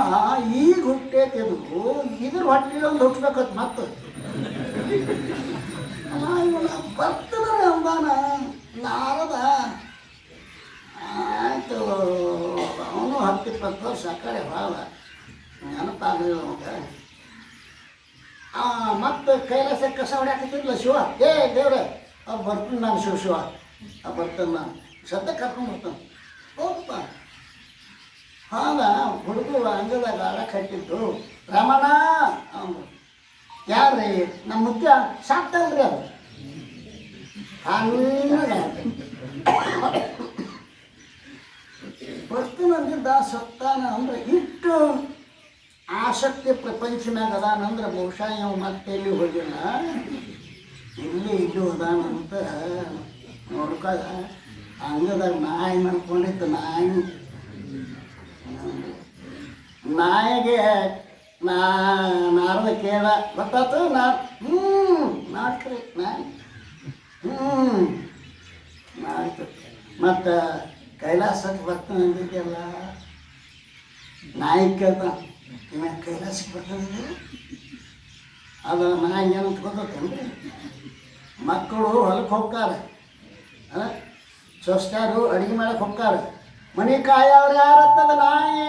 ಈಗ ಹುಟ್ಟೈತಿ ಅದು ಇದ್ರ ಹೊಟ್ಟಿಗೆ ಒಂದು ಹುಟ್ಟಬೇಕತ್ ಮತ್ತೆ ಬರ್ತಾನೆ ಅಂದಾನ ನಾರದ ಆಯಿತು. ಅವನು 10-20 ವರ್ಷ ಆ ಕಡೆ ಭಾಳ ನೆನಪಾಗಲಿಲ್ಲ ನಮಗೆ. ಮತ್ತು ಕೈಲಾಸ ಕಸ ಹೊಡ್ಯಾಕತ್ತಿದ್ಲ ಶಿವ ಏ ದೇವ್ರೆ ಅವ್ರು ಬರ್ತೀನಿ ನಾನು ಶಿವ ಬರ್ತಾನೆ ನಾನು ಸದ್ಯ ಕರ್ಕೊಂಡು ಬರ್ತಾನೆ ಹೋಗ್ತ ಹಾಗ ಹುಡುಗರು ಅಂಗದಾಗ ಆಡಕ್ಕೆ ಹಟ್ಟಿದ್ದು ರಮಣ ಅವನು ಯಾರ್ರೀ ನಮ್ಮ ಮುಖ್ಯ ಸಾಕ್ತಲ್ರಿ ಅದು ಬರ್ತೀನಂದಿದ್ದ ಸತ್ತಾನ ಅಂದ್ರೆ ಇಟ್ಟು ಆಸಕ್ತಿ ಪ್ರಪಂಚನಾಗ ಅದಾನಂದ್ರೆ ಬಹುಶಃ ಇವು ಮತ್ತೆ ಎಲ್ಲಿ ಹೋಗಿಲ್ಲ ಇಲ್ಲಿ ಇಲ್ಲೂ ಅದಾನಂತ ನೋಡ್ಕದ ಅಂಗದಾಗ ನಾಯಿ ಮಾಡ್ಕೊಂಡಿತ್ತು ನಾಯಿಗೆ ನಾರದ ಕೇಳ ಗೊತ್ತಾತು ಮಾಡ್ತೀರಿ ನಾಯಿ ಮಾಡ್ತು ಮತ್ತು ಕೈಲಾಸಕ್ಕೆ ಬರ್ತಾನೆ ಅಂದಿದ್ದೆಲ್ಲ ನಾಯಿ ಕೇಳ್ತಾನೆ ಇವಾಗ ಕೈಲಾಸಕ್ಕೆ ಬರ್ತಾನೆ ಅದು ನಾಯಿ ಏನಂತ ಗೊತ್ತೇನ್ರಿ ಮಕ್ಕಳು ಹೊಲಕ್ಕೆ ಹೋಗ್ತಾರೆ ಸೊಸ್ತಾರು ಅಡುಗೆ ಮಾಡಕ್ಕೆ ಹೋಗ್ತಾರೆ ಮನೆ ಕಾಯವ್ರು ಯಾರತ್ತದ ನಾಯಿ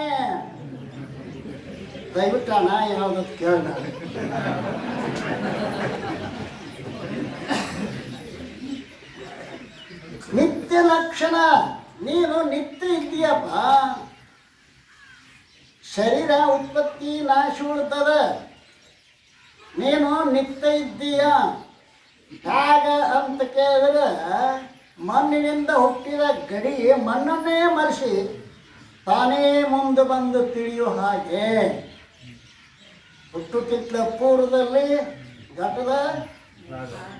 ದಯವಿಟ್ಟು ಆ ನಾಯಿ ಯಾವುದಕ್ಕೆ ಕೇಳ ನಿತ್ಯ ಲಕ್ಷಣ ನೀನು ನಿತ್ಯ ಇದ್ದೀಯಪ್ಪ ಶರೀರ ಉತ್ಪತ್ತಿ ನಾಶ ಉಳ್ತದ ನೀನು ನಿತ್ಯ ಇದ್ದೀಯ ಹೇಗ ಅಂತ ಕೇಳಿದ್ರೆ ಮಣ್ಣಿನಿಂದ ಹುಟ್ಟಿದ ಗಡಿ ಮಣ್ಣನ್ನೇ ಮರೆಸಿ ತಾನೇ ಮುಂದೆ ಬಂದು ತಿಳಿಯೋ ಹಾಗೆ ಹುಟ್ಟುತ್ತಿತ್ತ ಪೂರ್ವದಲ್ಲಿ ಘಟದ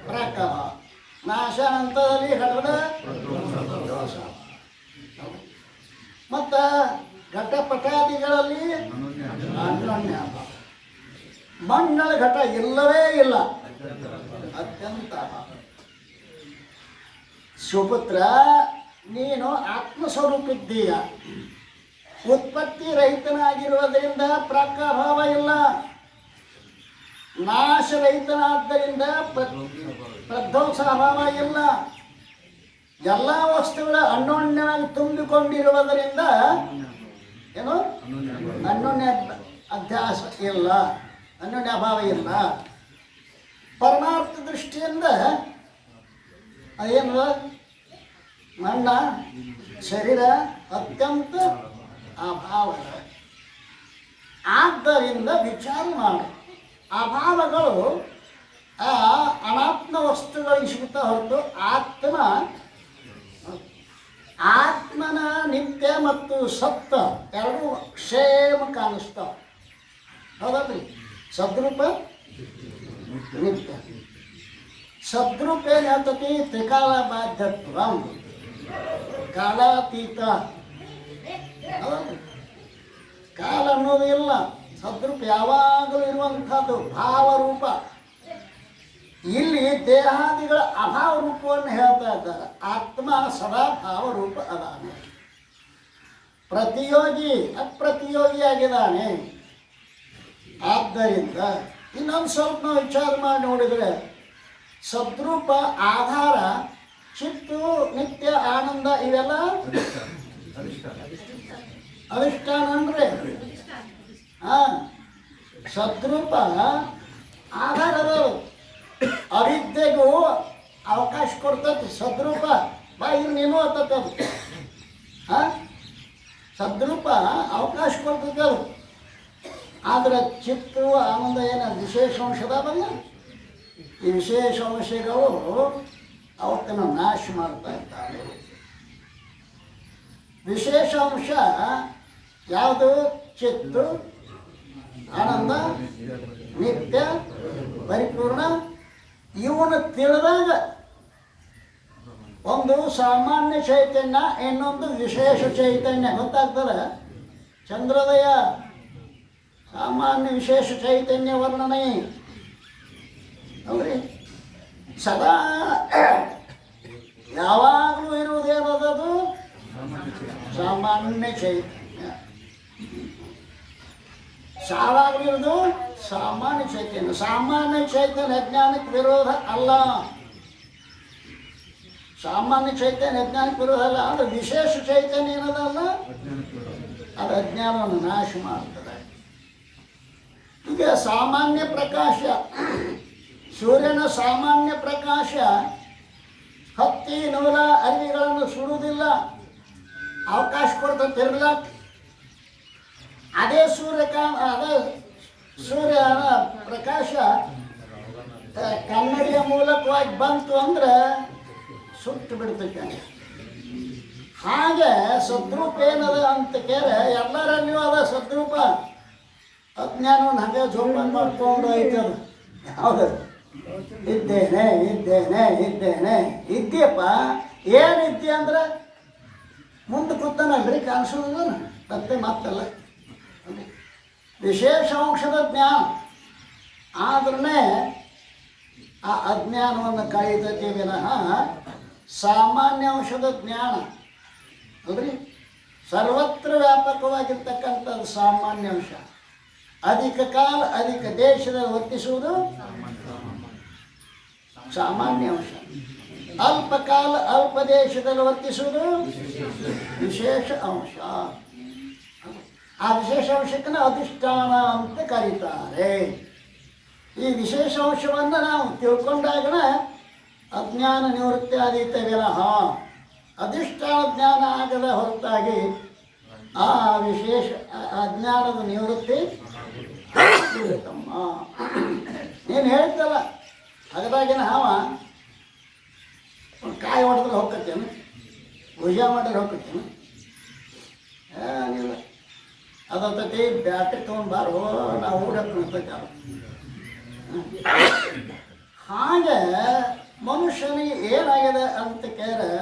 ಪ್ರಕಹ, ನಾಶ ಹಂತದಲ್ಲಿ ಘಟದ ದೋಷ. ಮತ್ತು ಘಟಪಟಾದಿಗಳಲ್ಲಿ ಅನ್ಯೋನ್ಯ ಅಭಾವ. ಮಂಡಳ ಘಟ ಇಲ್ಲವೇ ಇಲ್ಲ, ಅತ್ಯಂತ ಅಭಾವ. ಸುಪುತ್ರ, ನೀನು ಆತ್ಮಸ್ವರೂಪಿದ್ದೀಯ. ಉತ್ಪತ್ತಿ ರಹಿತನಾಗಿರುವುದರಿಂದ ಪ್ರಾಕಾಭಾವ ಇಲ್ಲ. ನಾಶರಹಿತನಾದ್ದರಿಂದ ಪ್ರಧ್ವಂಸಾಭಾವ ಇಲ್ಲ. ಎಲ್ಲ ವಸ್ತುಗಳ ಅನ್ಯೋನ್ಯವಾಗಿ ತುಂಬಿಕೊಂಡಿರುವುದರಿಂದ ಏನು ಅನ್ಯೋನ್ಯ ಅಧ್ಯಾಸ ಇಲ್ಲ, ಅನ್ಯೋನ್ಯ ಅಭಾವ ಇಲ್ಲ. ಪರಮಾರ್ಥ ದೃಷ್ಟಿಯಿಂದ ಅದೇನು ಮಣ್ಣ ಶರೀರ ಅತ್ಯಂತ ಅಭಾವ. ಆದ್ದರಿಂದ ವಿಚಾರ ಮಾಡು. ಅಭಾವಗಳು ಅನಾತ್ಮ ವಸ್ತುಗಳಿಗೆ ಸಿಗುತ್ತಾ ಹೊರತು ಆತ್ಮನ ನಿತ್ಯ ಮತ್ತು ಸತ್ತ ಎರಡೂ ಕ್ಷೇಮ ಕಾಣಿಸ್ತಾವ. ಹೌದಲ್ರಿ? ಸದ್ರೂಪ ನಿತ್ಯ. ಸದ್ರೂಪ ಏನು ಹೇಳ್ತತಿ? ತ್ರಿಕಾಲ ಬಾಧ್ಯತ್ವ, ಕಾಲಾತೀತ. ಹೌದಲ್ರಿ? ಕಾಲ ಅನ್ನೋದು ಇಲ್ಲ. ಸದ್ರೂಪ ಯಾವಾಗಲೂ ಇರುವಂಥದ್ದು ಭಾವರೂಪ. ಇಲ್ಲಿ ದೇಹಾದಿಗಳ ಅಭಾವ ರೂಪವನ್ನು ಹೇಳ್ತಾ ಇದ್ದಾರೆ. ಆತ್ಮ ಸದಾ ಭಾವರೂಪ ಅದಾನೆ. ಪ್ರತಿಯೋಗಿ ಅಪ್ರತಿಯೋಗಿಯಾಗಿದ್ದಾನೆ. ಆದ್ದರಿಂದ ಇನ್ನೊಂದು ಸ್ವಲ್ಪ ನಾವು ವಿಚಾರ ಮಾಡಿ ನೋಡಿದರೆ ಸದ್ರೂಪ ಆಧಾರ ಚಿತ್ತು ನಿತ್ಯ ಆನಂದ ಇವೆಲ್ಲ ಅಧಿಷ್ಠಾನ ಅಂದರೆ ಸದ್ರೂಪ ಆಧಾರದ ಅವಿದ್ಯೆಗೂ ಅವಕಾಶ ಕೊಡ್ತೈತಿ. ಸದ್ರೂಪ ಬಾ ಇಲ್ಲಿ ನೀನು ಅಂತದ್ದು ಸದ್ರೂಪ ಅವಕಾಶ ಕೊಡ್ತೈತಿ ಅದು. ಆದರೆ ಚಿತ್ತು ಆನಂದ ಏನು ವಿಶೇಷಾಂಶದವಲ್ಲ, ಈ ವಿಶೇಷಾಂಶಗಳು ಅವತ್ತನ್ನು ನಾಶ ಮಾಡ್ತಾ ಇದ್ದಾವೆ. ವಿಶೇಷಾಂಶ ಯಾವುದು? ಚಿತ್ತು ಆನಂದ ನಿತ್ಯ ಪರಿಪೂರ್ಣ. ಇವನು ತಿಳಿದಾಗ ಒಂದು ಸಾಮಾನ್ಯ ಚೈತನ್ಯ, ಇನ್ನೊಂದು ವಿಶೇಷ ಚೈತನ್ಯ ಗೊತ್ತಾಗ್ತದೆ. ಚಂದ್ರೋದಯ ಸಾಮಾನ್ಯ ವಿಶೇಷ ಚೈತನ್ಯ ವರ್ಣನೆ ಹೌದ್ರಿ. ಸದಾ ಯಾವಾಗಲೂ ಇರುವುದೇನದು? ಸಾಮಾನ್ಯ ಚೈತನ್ಯ. ಯಾವಾಗಲೂ ಇರೋದು ಸಾಮಾನ್ಯ ಚೈತನ್ಯ. ಸಾಮಾನ್ಯ ಚೈತನ್ಯ ಅಜ್ಞಾನಕ್ಕೆ ವಿರೋಧ ಅಲ್ಲ. ಸಾಮಾನ್ಯ ಚೈತನ್ಯ ಅಜ್ಞಾನಕ್ಕೆ ವಿರೋಧ ಅಲ್ಲ. ಅದು ವಿಶೇಷ ಚೈತನ್ಯ ಏನದಲ್ಲ, ಅದು ಅಜ್ಞಾನವನ್ನು ನಾಶ ಮಾಡ್ತದೆ. ಈಗ ಸಾಮಾನ್ಯ ಪ್ರಕಾಶ, ಸೂರ್ಯನ ಸಾಮಾನ್ಯ ಪ್ರಕಾಶ ಹತ್ತಿ ನೂಲ ಅರಿವಿಗಳನ್ನು ಸುಡುವುದಿಲ್ಲ, ಅವಕಾಶ ಕೊಡ್ತದೆ ಇರ್ಲಕ್ಕೆ. ಅದೇ ಸೂರ್ಯನ ಪ್ರಕಾಶ ಕನ್ನಡಿಯ ಮೂಲಕವಾಗಿ ಬಂತು ಅಂದ್ರೆ ಸುಟ್ಟು ಬಿಡ್ತೈತೆ. ಹಾಗೆ ಸದ್ರೂಪ ಏನದ ಅಂತ ಕೇಳಿ ಎಲ್ಲರಲ್ಲಿಯೂ ಅದ ಸದ್ರೂಪ. ಅಜ್ಞಾನವನ್ನು ಹಾಗೆ ಜೋಪಾನ ಮಾಡ್ಕೊಂಡು ಐತದ. ಹೌದು, ಇದ್ದೇನೆ ಇದ್ದೇನೆ ಇದ್ದೇನೆ ಇದ್ದೀಯಪ್ಪ. ಏನಿದ್ದೆ ಅಂದ್ರೆ ಮುಂದೆ ಕೂತಾನಲ್ರಿ, ಕಾಣಿಸೋದಿಲ್ಲ ಮತ್ತೆ ಮಾತಲ್ಲ. ವಿಶೇಷಾಂಶದ ಜ್ಞಾನ ಆದ್ರೆ ಆ ಅಜ್ಞಾನವನ್ನು ಕಳೀತೈತಿ ವಿನಃ ಸಾಮಾನ್ಯ ಅಂಶದ ಜ್ಞಾನ ಅಲ್ರಿ ಸರ್ವತ್ರ ವ್ಯಾಪಕವಾಗಿರ್ತಕ್ಕಂಥದ್ದು ಸಾಮಾನ್ಯ ಅಂಶ. ಅಧಿಕ ಕಾಲ ಅಧಿಕ ದೇಶದಲ್ಲಿ ವರ್ತಿಸುವುದು ಸಾಮಾನ್ಯ ಅಂಶ. ಅಲ್ಪ ಕಾಲ ಅಲ್ಪ ದೇಶದಲ್ಲಿ ವರ್ತಿಸುವುದು ವಿಶೇಷ ಅಂಶ. ಆ ವಿಶೇಷ ಅಂಶಕ್ಕನ್ನು ಅಧಿಷ್ಠಾನ ಅಂತ ಕರೀತಾರೆ. ಈ ವಿಶೇಷ ಅಂಶವನ್ನು ನಾವು ತಿಳ್ಕೊಂಡಾಗನ ಅಜ್ಞಾನ ನಿವೃತ್ತಿ ಆದೀತೆ ವಿನಃ ಅಧಿಷ್ಠಾನ ಜ್ಞಾನ ಆಗದ ಹೊರತಾಗಿ ಆ ವಿಶೇಷ ಅಜ್ಞಾನದ ನಿವೃತ್ತಿ ತಮ್ಮ. ನೀನು ಹೇಳಿದ್ದಲ್ಲ ಹಾಗದಾಗಿನ ಹಾವ ಒಂದು ಕಾಯಿ ಹೊಡೆದ್ರೆ ಹೋಗ್ತೇನೆ, ಭುಜ ಮಾಡಿದ್ರೆ ಹೋಗ್ತೇನೆ. ಏನಿಲ್ಲ, ಅದೊಂದತಿ ಬ್ಯಾಟ್ರಿ ತೊಗೊಂಡು ಬಾರೋ ನಾವು ಊರಕ್ಕೆ ಕುಳಿತೈತೆ ಹಾಗೆ ಮನುಷ್ಯನಿಗೆ ಏನಾಗಿದೆ ಅಂತ ಕೇಳಿದ್ರೆ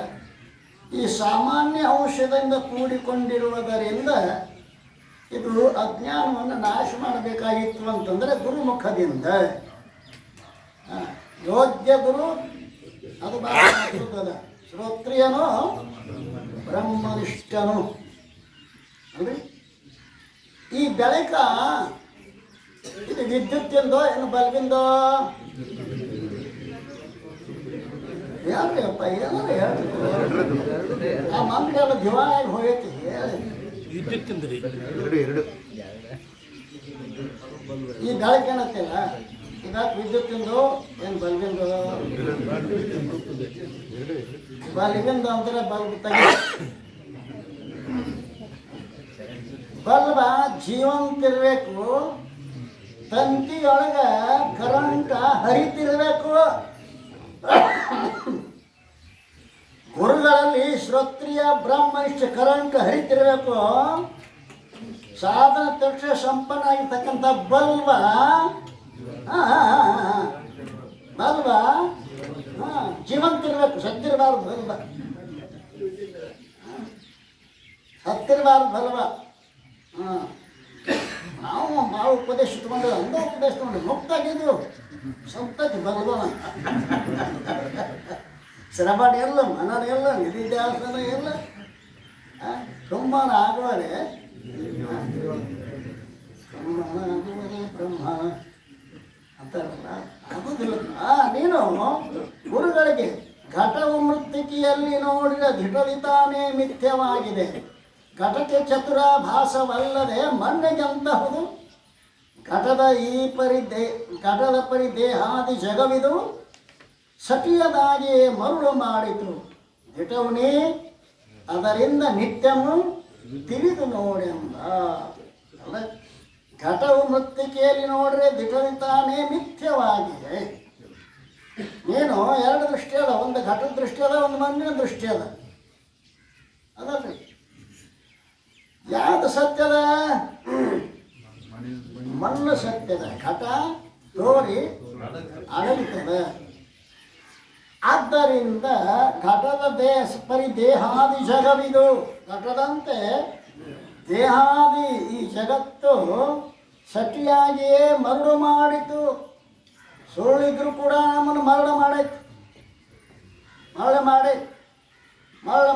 ಈ ಸಾಮಾನ್ಯ ಅಂಶದಿಂದ ಕೂಡಿಕೊಂಡಿರುವುದರಿಂದ ಇದು ಅಜ್ಞಾನವನ್ನು ನಾಶ ಮಾಡಬೇಕಾಗಿತ್ತು ಅಂತಂದರೆ ಗುರುಮುಖದಿಂದ. ಯೋಗ್ಯ ಗುರು ಅದು ಭಾಳ ಅದ್ಭುತದ. ಶ್ರೋತ್ರಿಯನು ಬ್ರಹ್ಮನಿಷ್ಠನು ಅಲ್ರಿ. ಈ ಬೆಳಕ ಇದು ವಿದ್ಯುತ್ತಿಂದೋ ಏನು ಬಲ್ಬಿಂದೋ? ಹೇಳ್ರಿ ಅಪ್ಪ, ಏನಾರ ಹೇಳ್ರಿ. ಆ ಮಂಗಳೆಲ್ಲ ದಿವಾಯಾಗಿ ಹೋಗೈತಿ ಹೇಳಿ. ಈ ಬೆಳಕು ಏನತ್ತಿಲ್ಲ, ಇದಕ್ಕೆ ವಿದ್ಯುತ್ತಿಂದು ಏನು ಬಲ್ಬಿಂದು? ಬಲ್ಬಿಂದು ಅಂದ್ರೆ ಬಲ್ಬ್ ತೆಗಿ. ಬಲ್ಬ ಜೀವಂತಿರ್ಬೇಕು, ತಂತಿಯೊಳಗ ಕರೆಂಟ್ ಹರಿತಿರ್ಬೇಕು. ಗುರುಗಳಲ್ಲಿ ಶ್ರೋತ್ರಿಯ ಬ್ರಹ್ಮನಿಷ್ಠ ಕರೆಂಟ್ ಹರಿತಿರ್ಬೇಕು. ಸಾಧನ ತಕ್ಷಣ ಸಂಪನ್ನ ಆಗಿರ್ತಕ್ಕಂಥ ಬಲ್ಬ ಬಲ್ಬ ಜೀವಂತಿರ್ಬೇಕು, ಸತ್ತಿರಬಾರ್ದು ಬಲ್ಬ, ಸತ್ತಿರಬಾರ್ದು ಬಲ್ಬ. ನಾವು ಭಾಳ ಉಪದೇಶ ತಗೊಂಡು ಅಂದ ಉಪದೇಶ ತಗೊಂಡು ಮುಕ್ತಾಗಿದ್ದು ಸಂತತಿ ಬಲ್ಬನ. ಶ್ರವಣ ಎಲ್ಲ, ಮನನ ಎಲ್ಲ, ನಿಧಿಧ್ಯಾಸನ ಎಲ್ಲ ಸುಮ್ಮನ ಆಗುವರೆ ಬ್ರಹ್ಮ ಅಂತಾರಲ್ಲ, ಆಗುದಿಲ್ಲ. ನೀನು ಗುರುಗಳಿಗೆ ಘಟವು ಮೃತ್ತಿಕೆಯಲ್ಲಿ ನೋಡಿದ ಧಿಟಲಿತಾನೇ ಮಿಥ್ಯವಾಗಿದೆ, ಘಟಕ್ಕೆ ಚತುರ ಭಾಸವಲ್ಲದೆ ಮಣ್ಣಿಗೆಂತಹುದು, ಘಟದ ಘಟದ ಪರಿ ದೇಹಾದಿ ಜಗವಿದು, ಸಟಿಯದಾಗಿಯೇ ಮರುಳು ಮಾಡಿತು ಧಿಟವುನೇ ಅದರಿಂದ ನಿತ್ಯವು ತಿಳಿದು ನೋಡೆಂಬ. ಅಲ್ಲ, ಘಟವು ಮೃತ್ತಿಕೆಯಲ್ಲಿ ನೋಡ್ರೆ ದಿಟಲಿತಾನೇ ಮಿಥ್ಯವಾಗಿದೆ. ನೀನು ಎರಡು ದೃಷ್ಟಿ ಅದ, ಒಂದು ಘಟದ ದೃಷ್ಟಿ ಅದ, ಒಂದು ಮಣ್ಣಿನ ದೃಷ್ಟಿ ಅದ. ಅದಲ್ರಿ ಯಾವುದು ಸತ್ಯದ? ಮಣ್ಣು ಸತ್ಯದ, ಘಟ ತೋರಿ ಅಡಗುತ್ತದ. ಆದ್ದರಿಂದ ಘಟದ ಪರಿ ದೇಹಾದಿ ಜಗವಿದು, ಘಟದಂತೆ ದೇಹಾದಿ ಈ ಜಗತ್ತು ಸಟಿಯಾಗಿಯೇ ಮರಳು ಮಾಡಿತು. ಸುಳ್ಳಿದ್ರು ಕೂಡ ನಮ್ಮನ್ನು ಮರಳು ಮಾಡೈತು. ಮರಳು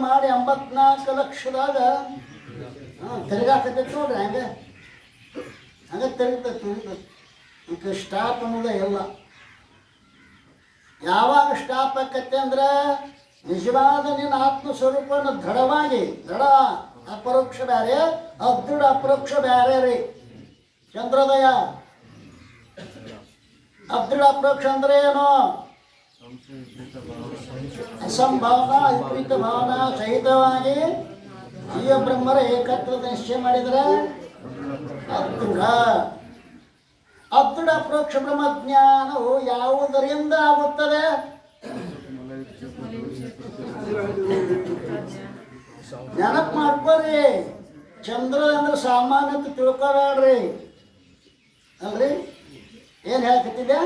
ಮಾಡಿ 54 ಲಕ್ಷದಾಗ ತಿರುಗಾಕತ್ತೈತಿ ನೋಡ್ರಿ. ಹಂಗೆ ತಿರುಗ್ತೈತಿ. ಈಗ ಸ್ಟಾಪ್ ಅನ್ನೋದೇ ಇಲ್ಲ. ಯಾವಾಗ ಸ್ಟಾಪ್ ಆಕತ್ತೆ ಅಂದ್ರೆ ನಿಜವಾದ ನಿನ್ನ ಆತ್ಮಸ್ವರೂಪವನ್ನು ದೃಢವಾಗಿ, ದೃಢ ಅಪರೋಕ್ಷ ಬ್ಯಾರೆ, ಅದೃಢ ಅಪರೋಕ್ಷ ಬ್ಯಾರೆ ರೀ. ಚಂದ್ರೋದಯ ಅದೃಢ ಅಪರೋಕ್ಷ ಅಂದ್ರೆ ಏನು? ಅಸಂಭಾವನಾ ವಿಪರೀತ ಭಾವನಾ ಸಹಿತವಾಗಿ ಜೀವ ಬ್ರಹ್ಮರ ಏಕತ್ವದ ನಿಶ್ಚಯ ಮಾಡಿದರೆ ಅದೃಢ. ಅದೃಢ ಅಪರೋಕ್ಷ ಬ್ರಹ್ಮಜ್ಞಾನವು ಯಾವುದರಿಂದ ಆಗುತ್ತದೆ? ನೆನಪು ಮಾಡ್ಕೋರಿ. ಚಂದ್ರ ಅಂದ್ರೆ ಸಾಮಾನ್ಯತೆ ತಿಳ್ಕೋಬೇಡ್ರಿ. ಅಲ್ರಿ ಏನು ಹೇಳ್ಕತ್ತಿದ್ದೆ?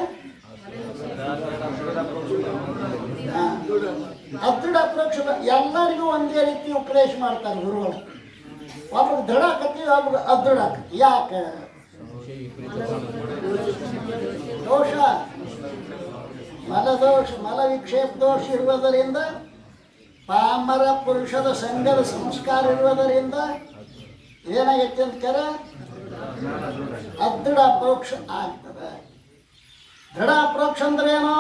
ಅದೃಢ ಅಪರೋಕ್ಷ ಎಲ್ಲರಿಗೂ ಒಂದೇ ರೀತಿ ಉಪದೇಶ ಮಾಡ್ತಾರೆ ಗುರುಗಳು. ಒಬ್ರಿಗೆ ದೃಢ ಆಕತಿ, ಒಬ್ರಿಗೆ ಅದೃಢ ಆಕತಿ. ಯಾಕೆ? ದೋಷ, ಮಲದೋಷ, ಮಲ ವಿಕ್ಷೇಪ ದೋಷ ಇರುವುದರಿಂದ, ಪಾಮರ ಪುರುಷದ ಸಂಘದ ಸಂಸ್ಕಾರ ಇರುವುದರಿಂದ ಏನಾಗೈತಿ ಅಂತ ಕೇಳ ಅದೃಢ ಅಪರೋಕ್ಷ ಆಗ್ತದೆ. ದೃಢ ಅಪರೋಕ್ಷ ಅಂದ್ರೆ ಏನೋ?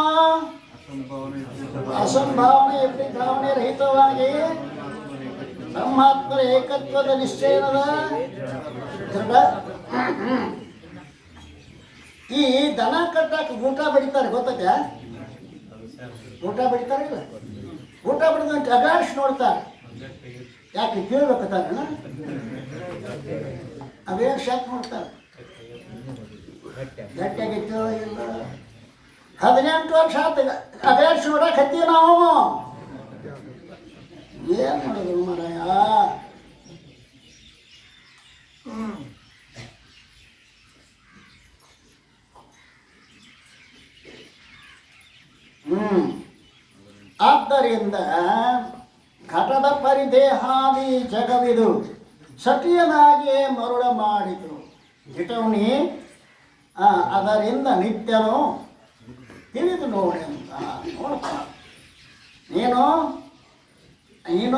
ಅಸಂಭಾವನೆ ಭಾವನೆ ರಹಿತವಾಗಿ ಬ್ರಹ್ಮಾತ್ಮರ ಏಕತ್ವದ ನಿಶ್ಚಯದ ದೃಢ. ಈ ದನ ಕಟ್ಟಾಕ ಊಟ ಬಡಿತಾರೆ, ಗೊತ್ತೈತೆ? ಊಟ ಬಡಿತಾರಿಲ್ಲ, ಊಟ ಬಡಿದ ಅಗಾಡಿಸಿ ನೋಡ್ತಾರೆ. ಯಾಕೆ ಕೇಳ್ಬೇಕತ್ತಾರ? ಅವೇ ಶಾಕ್ ನೋಡ್ತಾರೆ, ಗಟ್ಟಿಯಾಗಿತ್ತು ಇಲ್ಲ. 18 ವರ್ಷ ಆತ ಅಗಾಡಿಸಿ ನೋಡಕ್ಕೆ ಹತ್ತೀವಿ ನಾವು. ಏನು ಮಾಡೋದು ಮಾರಾಯ? ಆದ್ದರಿಂದ ಘಟದ ಪರಿದೇಹಾದಿ ಜಗವಿದು ಸತಿಯನಾಗಿಯೇ ಮರುಳ ಮಾಡಿತು ಜಿಟವನಿ ಅದರಿಂದ ನಿತ್ಯನು ತಿಳಿದು ನೋಡಿ ಅಂತ ನೋಡಪ್ಪ. ನೀನು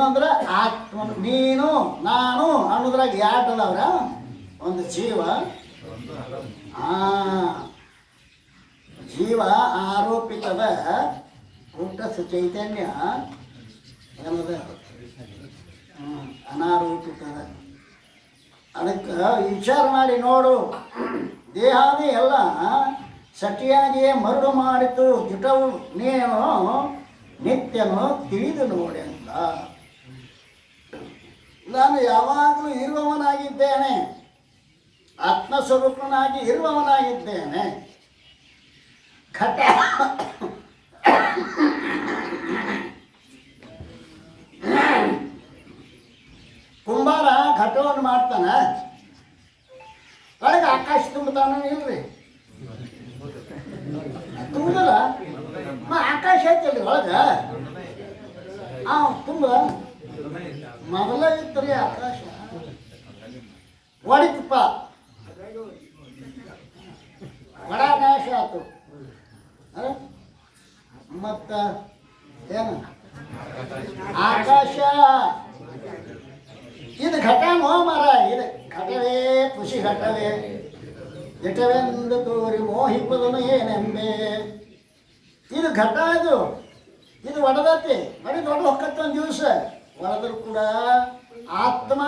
ಅಂದ್ರೆ ಆತ್ಮ, ನೀನು ನಾನು ಅನ್ನೋದ್ರಾಗ ಯಾಟದವ್ರ ಒಂದು ಜೀವ, ಜೀವ ಆರೋಪಿತದ ಊಟ ಚೈತನ್ಯ ಏನದ ಅನಾರೋಪಿತದ. ಅದಕ್ಕೆ ವಿಚಾರ ಮಾಡಿ ನೋಡು, ದೇಹಾದಿ ಎಲ್ಲ ಸಟಿಯಾಗಿಯೇ ಮರುಳು ಮಾಡಿತು ಜುಟವು ನೀನು ನಿತ್ಯನು ತಿಳಿದು ನೋಡಿ ಅಂತ. ನಾನು ಯಾವಾಗಲೂ ಇರುವವನಾಗಿದ್ದೇನೆ, ಆತ್ಮಸ್ವರೂಪನಾಗಿ ಇರುವವನಾಗಿದ್ದೇನೆ. ಘಟ ಕುಂಬಾರ ಘಟವನ್ನು ಮಾಡ್ತಾನೆ, ಒಳಗೆ ಆಕಾಶ ತುಂಬತಾನ ಇಲ್ರಿ, ತುಂಬಲ್ಲ ಆಕಾಶ ಐತಲ್ರಿ ಒಳಗ ತುಂಬ ಮೊದಲ ಇತ್ತರಿ ಆಕಾಶ ಹೊಡಿತಪ್ಪ, ಒಡಾಕಾಶ ಆತು. ಮತ್ತ ಏನು ಆಕಾಶ ಇದು ಘಟನೋ ಮರ, ಇದು ಘಟವೇ ಖುಷಿ ಘಟವೇ ಘಟವೆಂದು ತೋರಿ ಮೋಹಿಪದನು ಏನೆಂಬೆ. ಇದು ಘಟ, ಇದು ಒಡದತಿ ಹೊಡೆದು ಹೊಕ್ಕತ್ತ ಒಂದು ದಿವಸ ಒಡೆದ್ರು ಕೂಡ ಆತ್ಮ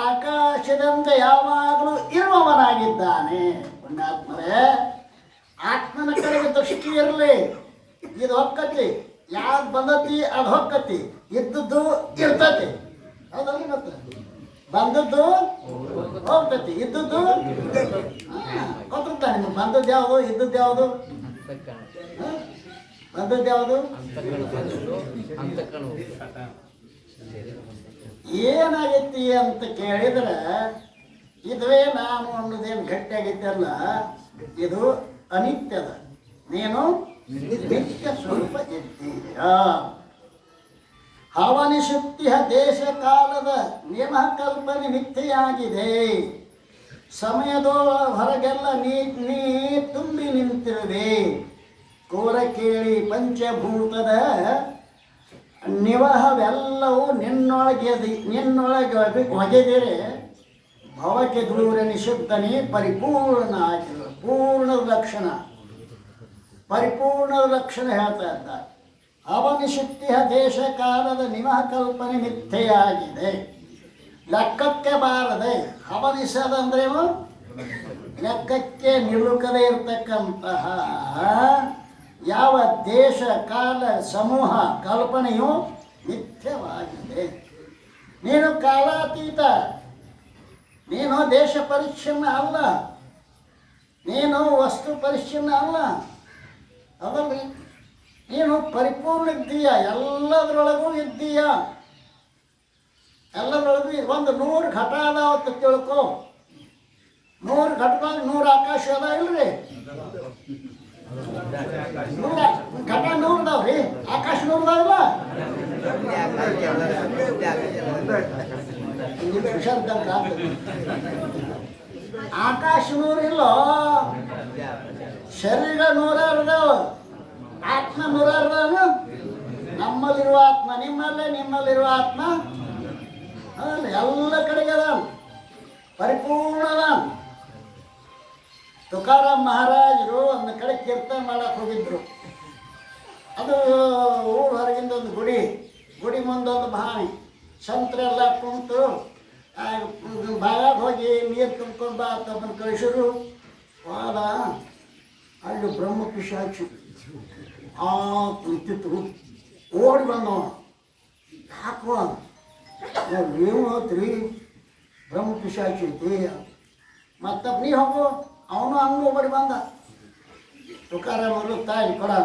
ಆಕಾಶದಿಂದ ಯಾವಾಗಲೂ ಇರುವವನಾಗಿದ್ದಾನೆ. ಪುಣ್ಯಾತ್ಮರೇ, ಆತ್ಮನ ಕಡೆಗೆ ದೃಷ್ಟಿ ಇರಲಿ, ಇದು ಹೊಕ್ಕತಿ, ಯಾವ್ದು ಬಂದತಿ ಅದು ಹೊಕ್ಕತಿ, ಇದ್ದದ್ದು ಇರ್ತತಿ. ಹೌದಲ್ರಿ? ಮತ್ತೆ ಬಂದದ್ದು ಹೋಗ್ತತಿ, ಇದ್ದದ್ದು ಗೊತ್ತಿರ್ತಾನೆ ನಿಮ್ಗೆ. ಬಂದದ್ದು ಯಾವುದು, ಇದ್ದದ್ದು ಯಾವುದು, ಬಂದದ್ದು ಯಾವುದು, ಏನಾಗೈತಿ ಅಂತ ಕೇಳಿದ್ರೆ ಇದುವೇ ನಾನು ಅನ್ನೋದೇನು ಗಟ್ಟಿಯಾಗೈತಲ್ಲ, ಇದು ಅನಿತ್ಯದ. ನೀನು ನಿತ್ಯ ಸ್ವರೂಪ ಇದ್ದೀಯ. ಹವನಿಶುದ್ಧಿ ದೇಶ ಕಾಲದ ನಿಯಮ ಕಲ್ಪನೆ ಮಿಥ್ಯೆಯಾಗಿದೆ. ಸಮಯದ ಹೊರಗೆಲ್ಲ ನೀ ತುಂಬಿ ನಿಂತಿರುವೆ. ಕೋರ ಕೇಳಿ ಪಂಚಭೂತದ ನಿವಹವೆಲ್ಲವೂ ನಿನ್ನೊಳಗೆ ಒಗೆದಿರೆ ಭವಕ್ಕೆ ದೂರ ನಿಶುದ್ಧನೇ ಪರಿಪೂರ್ಣ ಆಗಿಲ್ಲ. ಪೂರ್ಣದ ಲಕ್ಷಣ, ಪರಿಪೂರ್ಣದ ಲಕ್ಷಣ ಹೇಳ್ತಾ ಇದ್ದಾರೆ. ಅವನಿಶುದ್ಧಿ ದೇಶ ಕಾಲದ ನಿಮಃ ಕಲ್ಪನೆ ಮಿಥ್ಯೆಯಾಗಿದೆ, ಲೆಕ್ಕಕ್ಕೆ ಬಾರದೆ. ಅವನಿಸದಂದ್ರೇನು? ಲೆಕ್ಕಕ್ಕೆ ನಿಲುಕದೇ ಇರತಕ್ಕಂತಹ ಯಾವ ದೇಶ ಕಾಲ ಸಮೂಹ ಕಲ್ಪನೆಯು ಮಿಥ್ಯವಾಗಿದೆ. ನೀನು ಕಾಲಾತೀತ, ನೀನು ದೇಶ ಪರಿಚ್ಛಿನ್ನ ಅಲ್ಲ, ನೀನು ವಸ್ತು ಪರಿಚ್ಛಿನ್ನ ಅಲ್ಲ. ಅದಲ್ರಿ, ನೀನು ಪರಿಪೂರ್ಣ ಇದ್ದೀಯ, ಎಲ್ಲದರೊಳಗೂ ಇದ್ದೀಯ. ಎಲ್ಲದರೊಳಗೂ ಒಂದು 100 ಘಟ ಅದಾವ ಅಂತ ತಿಳ್ಕೊ. 100 ಘಟದಾಗ 100 ಆಕಾಶ ಅದ ಇಲ್ರಿ? 100 ಘಟ 100 ಅದಾವ್ರಿ, ಆಕಾಶ 100 ಅದಾವಿಲ್ಲ? ಆಕಾಶ 100 ಇಲ್ಲೋ, ಶರೀರ 100 ಅದಾವ, ಆತ್ಮ 100 ಅದಾವ. ನಮ್ಮಲ್ಲಿರುವ ಆತ್ಮ ನಿಮ್ಮಲ್ಲೇ, ನಿಮ್ಮಲ್ಲಿರುವ ಆತ್ಮ ಅಲ್ಲ, ಎಲ್ಲ ಕಡೆಗೆ ಅದ, ಪರಿಪೂರ್ಣ ಅದ. ತುಕಾರಾಮ್ ಮಹಾರಾಜರು ಒಂದು ಕಡೆ ಕೀರ್ತನೆ ಮಾಡಕ್ಕೆ ಹೋಗಿದ್ರು. ಅದು ಊರು ಹೊರಗಿಂದ ಒಂದು ಗುಡಿ ಮುಂದೊಂದು ಬಾವಿ, ಸಂತರೆಲ್ಲ ಕುಂತು ಬಾಯಾಗ ಹೋಗಿ ನೀರು ತುಂಬ್ಕೊಂಡು ಬಾ ತಮ್ಮನ್ನು ಕಳಿಸಿದ್ರು. ವಾದ ಅಲ್ಲಿ ಬ್ರಹ್ಮ ಪಿಶಾಚಿ ಕುಂತಿತ್ತು, ಓಡಿ ಬಂದವ. ಯಾಕೋ ನೀವು ಹೋತ್ರಿ, ಬ್ರಹ್ಮ ಪಿಶಾಚಿ ಐತಿ. ಮತ್ತಪ್ಪ ನೀ ಹೋಗು, ಅವನು ಹಂಗೆ ಓಡಿ ಬಂದ. ತುಕಾರಾಮ್ ಅವರು ತಾಯಿ ಕೊಡ